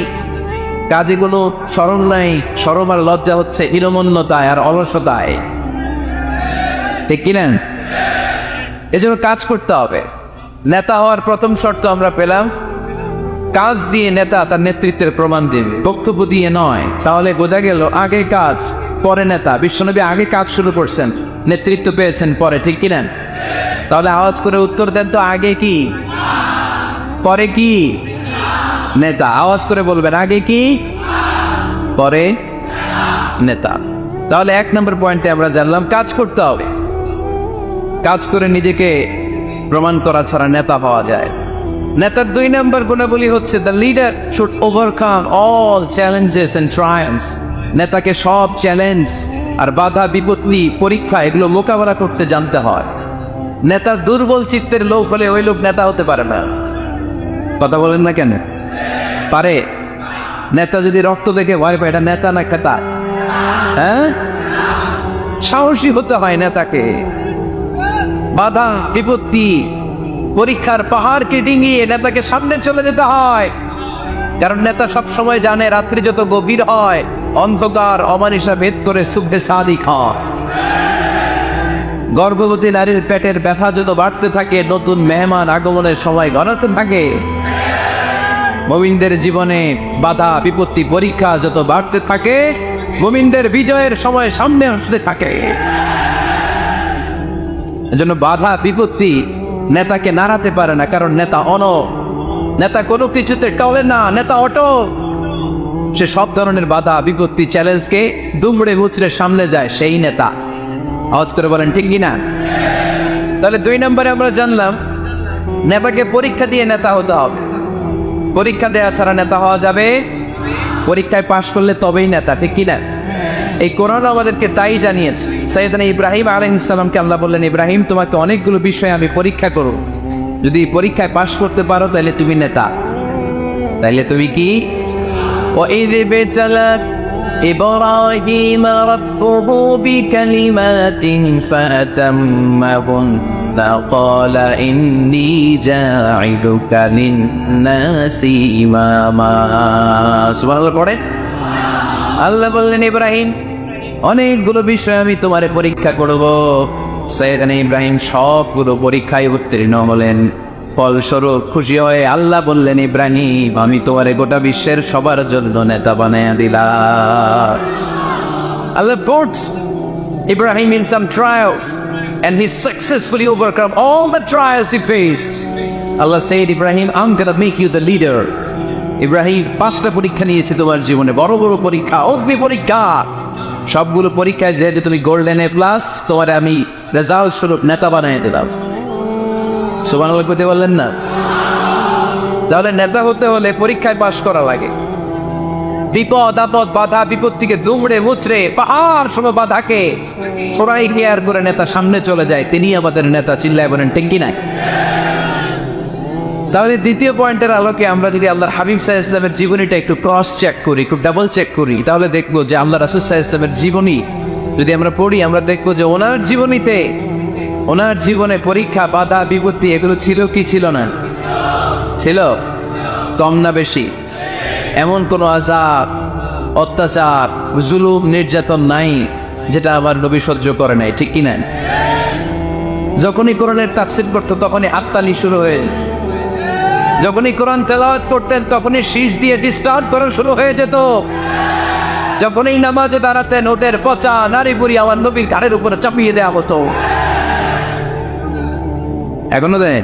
কাজে কোনো শরম নাই। শরম আর লজ্জা হচ্ছে হীনমন্যতায় আর অলসতায়, ঠিক কিনা? এজন্য কাজ করতে হবে। নেতা হওয়ার প্রথম শর্ত আমরা পেলাম, কাজ দিয়ে নেতা তার নেতৃত্বের প্রমাণ দেবে, বক্তব্য দিয়ে নয়। তাহলে বোঝা গেল আগে কাজ পরে নেতা। বিশ্বনবী আগে কাজ শুরু করছেন, নেতৃত্ব পেয়েছেন পরে, ঠিক কিনা? তাহলে আওয়াজ করে উত্তর দেন তো, আগে কি পরে কি? নেতা। আওয়াজ করে বলবেন, আগে কি পরে নেতা। তাহলে 1 নম্বর পয়েন্টে আমরা জানলাম কাজ করতে হবে। কাজ করে নিজেকে প্রমাণ করা ছাড়া নেতা পাওয়া যায়। নেতার 2 নম্বর গুণাবলী হচ্ছে, the leader should overcome all challenges and trials. নেতাকে সব চ্যালেঞ্জ আর বাধা বিপত্তি পরীক্ষা এগুলো মোকাবেলা করতে জানতে হয়। নেতা দুর্বল চিত্তের লোক হলে ওই লোক নেতা হতে পারে না। কথা বলেন না কেন? পারে? নেতা যদি রক্ত দেখে ভয় পায়, এটা নেতা না খেতা? হ্যাঁ, সাহসী হতে হয় নেতাকে। বাধা বিপত্তি পরীক্ষার পাহাড়কে ডিঙিয়ে নেতাকে সামনে চলে যেতে হয়। কারণ নেতা সব সময় জানে রাত্রি যত গভীর হয়, অন্ধকার অমানিসা ভেদ করে সুবহে সাদিক হয়। গর্ভবতী নারীর পেটের ব্যথা যত বাড়তে থাকে, নতুন মেহমান আগমনের সময় গড়াতে থাকে। মুমিনদের জীবনে বাধা বিপত্তি পরীক্ষা যত বাড়তে থাকে, মুমিনদের বিজয়ের সময় সামনে আসতে থাকে। এজন্য বাধা বিপত্তি নেতাকে নাড়াতে পারে না, কারণ নেতা নেতা কোনো কিছুতে টলে না, নেতা অটল। সে সব ধরনের বাধা বিপত্তি চ্যালেঞ্জকে দুমড়ে মুচড়ে সামনে যায়, সেই নেতা। আওয়াজ করে বলেন ঠিক কিনা? তাহলে 2 নম্বরে আমরা জানলাম নেতাকে পরীক্ষা দিয়ে নেতা হতে হবে। পরীক্ষা দেওয়া ছাড়া নেতা হওয়া যাবে? পরীক্ষায় পাশ করলে তবেই নেতা, ঠিক কিনা? এই কোরআন আমাদেরকে তাই জানিয়েছে। সাইয়েদনা ইব্রাহিম আলাইহিস সালামকে আল্লাহ বললেন, ইব্রাহিম তোমাকে অনেকগুলো বিষয় আমি পরীক্ষা করব, যদি পরীক্ষায় পাশ করতে পারো তাহলে তুমি নেতা, তাহলে তুমি কি? وَإِذِ ابْتَلَى إِبْرَاهِيمَ رَبُّهُ بِكَلِمَاتٍ فَأَتَمَّهُنَّ قَالَ إِنِّي جَاعِلُكَ لِلنَّاسِ إِمَامًا। সুবহানাল্লাহ পড়েন। আল্লাহ বললেন, ইব্রাহিম অনেকগুলো বিষয় আমি তোমারে পরীক্ষা করব। সাইয়েদনা ইব্রাহিম সবগুলো পরীক্ষায় উত্তীর্ণ হলেন। ফলস্বরূপ খুশি হয়ে আল্লাহ বললেন, ইব্রাহিম আমি তোমারে গোটা বিশ্বের সবার জন্য নেতা বানায়া দিলাম। Allah puts Ibrahim in some trials and he successfully overcome all the trials he faced. Allah said, Ibrahim, I'm gonna make you the leader. Ibrahim 5টা পরীক্ষা নিয়েছে তোমার জীবনে, বড় বড় পরীক্ষা, অগ্নি পরীক্ষা। সবগুলো পরীক্ষায় যেহেতু তুমি গোল্ডেন A+, তোমার আমি রেজাল্ট স্বরূপ নেতা বানিয়ে দিলাম। সুবহানাল্লাহ কইতে বললেন না? তাহলে নেতা হতে হলে পরীক্ষায় পাশ করা লাগে। বিপদ আপদ বাধা বিপত্তিকে দুমড়ে মুচড়ে পাহাড় সম বাধাকে সরাই কেয়ার করে নেতা সামনে চলে যায়, তিনি আমাদের নেতা। চিল্লায় বলেন ঠিক কি না? তাহলে দ্বিতীয় পয়েন্টের আলোকে আমরা যদি আল্লাহর হাবিব সাল্লাল্লাহু আলাইহি ওয়াসাল্লামের জীবনীটা একটু ক্রস চেক করি, একটু ডাবল চেক করি, তাহলে দেখবো যে আল্লাহ রাসূল সাল্লাল্লাহু আলাইহি ওয়াসাল্লামের জীবনী যদি আমরা পড়ি, আমরা দেখবো যে ওনার জীবনীতে, ওনার জীবনে পরীক্ষা বাধা বিপত্তি এগুলো ছিল কি ছিল না? ছিল। কম না বেশি? এমন কোন আযাব অত্যাচার জুলুম নির্যাতন নাই যেটা আমার নবী সহ্য করে নাই, ঠিক কি না? যখনই কোরআনের তাফসীর করতো তখনই হাততালি শুরু হয়ে, যখনই কোরআন তেলাওয়াত করতেন তখনই শীষ দিয়ে ডিস্টার্ব করা শুরু হয়ে যেত। যখনই নামাজে দাঁড়াতেন ওটের পচা নারী বুড়ি আমার নবীর ঘাড়ের উপরে চাপিয়ে দেওয়া হতো। এখনো দেন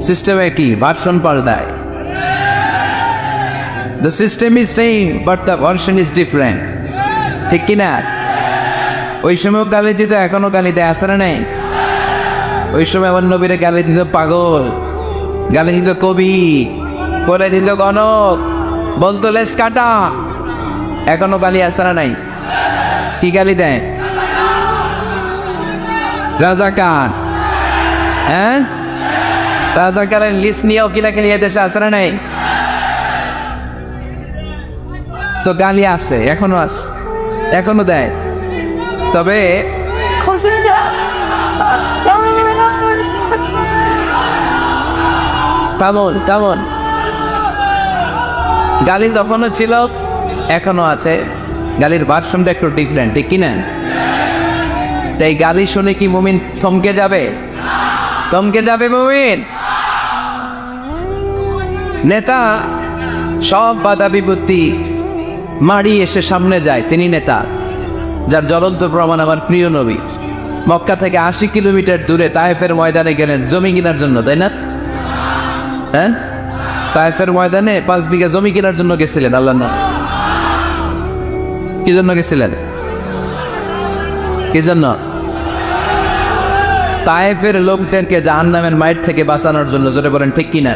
সিস্টেমে কি ভার্সন পাল্টায়? The system is same but the version is different, ঠিক কি না? ওই সময় গালি দিত, এখনো গালি দেয়, আছে না নাই? ওই সময় আমার নবীরে গালি দিত পাগল, গালি দিত কবি, করে দিত গণক, বলতো লেস কাটা, এখনো গালি আছে না নাই? কি গালি দেয়? রাজাকার, হ্যাঁ রাজাকারের লিস্ট নিয়েও কিলাকিলি দেশে আছে না নাই? তো গালি আছে, এখনো আছে, এখনো দেয়। তবে কেমন কেমন গালি তখনও ছিল, এখনো আছে, গালির ভার্সনটা একটু ডিফারেন্ট, ঠিক কিনা? তাই গালি শুনে কি মুমিন থমকে যাবে? থমকে যাবে মুমিন? নেতা সব বাধা বিপত্তি মারি এসে সামনে যায়, তিনি নেতা। যার জ্বলন্ত প্রমাণ আমার প্রিয় নবী মক্কা থেকে 80 কিলোমিটার দূরে তায়েফের ময়দানে গেলেন জমি কেনার জন্য, তাই না? হ্যাঁ, তায়েফের ময়দানে 5 বিঘা জমি কেনার জন্য গেছিলেন। আল্লাহ না, কি জন্য গেছিলেন? কি জন্য? তায়েফের লোকদেরকে জাহান্নামের মাইট থেকে বাঁচানোর জন্য। জোরে বলেন ঠিক কিনা?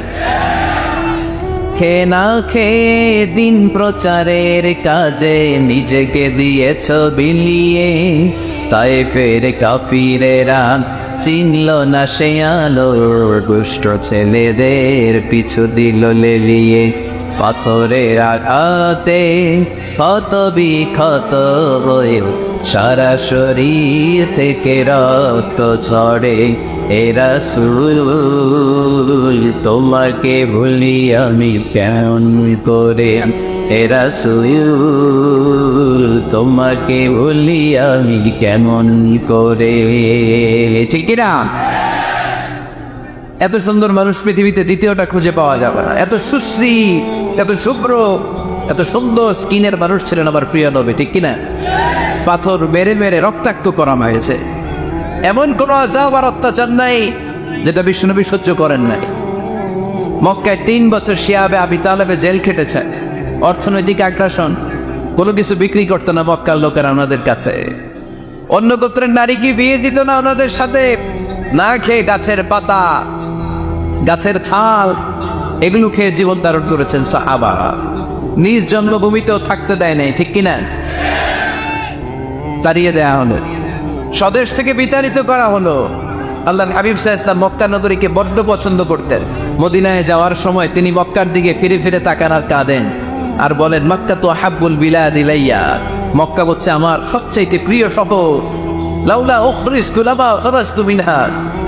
খেয়ে না খেয়ে দিন প্রচারের কাজে নিজেকে দিয়েছ বিলিয়ে, তায়েফের কাফিরেরা চিনল না সে আলো, দুষ্ট ছেলেদের পিছু দিল লেলিয়ে, পাথরের আঘাতে ক্ষত বিক্ষত হয়ে সারা শরীর থেকে রক্ত ঝরে। এ রাসূল তোমাকে ভুলি আমি কেমন করে, এ রাসূল তোমাকে ভুলি আমি কেমন করে, ঠিক না? এত সুন্দর মানুষ পৃথিবীতে দ্বিতীয়টা খুঁজে পাওয়া যাবে না। এত সুশ্রী, এত শুভ্র, এত সুন্দর স্কিনের মানুষ ছিলেন আমার প্রিয় নবী, ঠিক কিনা? পাথর মেরে মেরে রক্তাক্ত করা হয়েছে, এমন কোন আযাব আর অত্যাচার নাই যেটা বিশ্বনবী সহ্য করেন নাই। মক্কায় 3 বছর শিয়াবে আবি তালেবে জেল খেটেছে। অর্থনৈতিক আগ্রাসন, কোনো কিছু বিক্রি করতো না মক্কার লোকেরা ওনাদের কাছে। অন্য গোত্রের নারী কি বিয়ে দিত না ওনাদের সাথে? না খেয়ে গাছের পাতা, গাছের ছাল এগুলো খেয়ে জীবন ধারণ করেছেন সাহাবারা। নিজ জন্মভূমিতেও থাকতে দেয় নাই, ঠিক কিনা? তাড়িয়ে দেয়া হলো, স্বদেশ থেকে বিতাড়িত করা হলো। আল্লাহর হাবিব সাল্লাল্লাহু আলাইহি ওয়াসাল্লাম মক্কা নগরীকে বড্ড পছন্দ করতেন। মদিনায় যাওয়ার সময় তিনি মক্কার দিকে ফিরে ফিরে তাকান আর কাঁদেন আর বলেন, মক্কা তো হাব্বুল বিলাদ ইলাইয়া, মক্কা হচ্ছে আমার সবচাইতে প্রিয় শহর। লাউলা উখরিজতু লামা খারাজতু মিনহা,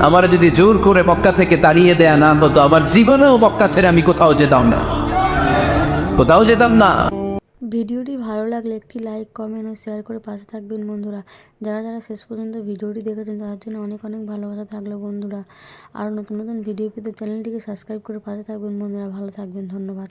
আমার যদি জোর করে মক্কা থেকে তাড়িয়ে দেয়া না হতো, আমার জীবনেও মক্কা ছেড়ে আমি কোথাও যেতাম না, কোথাও যেতাম না। ভিডিওটি ভালো লাগলে একটি লাইক, কমেন্ট ও শেয়ার করে পাশে থাকবেন বন্ধুরা। যারা যারা শেষ পর্যন্ত ভিডিওটি দেখেছেন তাদের জন্য অনেক অনেক ভালোবাসা থাকলো বন্ধুরা। আরও নতুন নতুন ভিডিও পেতে চ্যানেলটিকে সাবস্ক্রাইব করে পাশে থাকবেন বন্ধুরা। ভালো থাকবেন, ধন্যবাদ।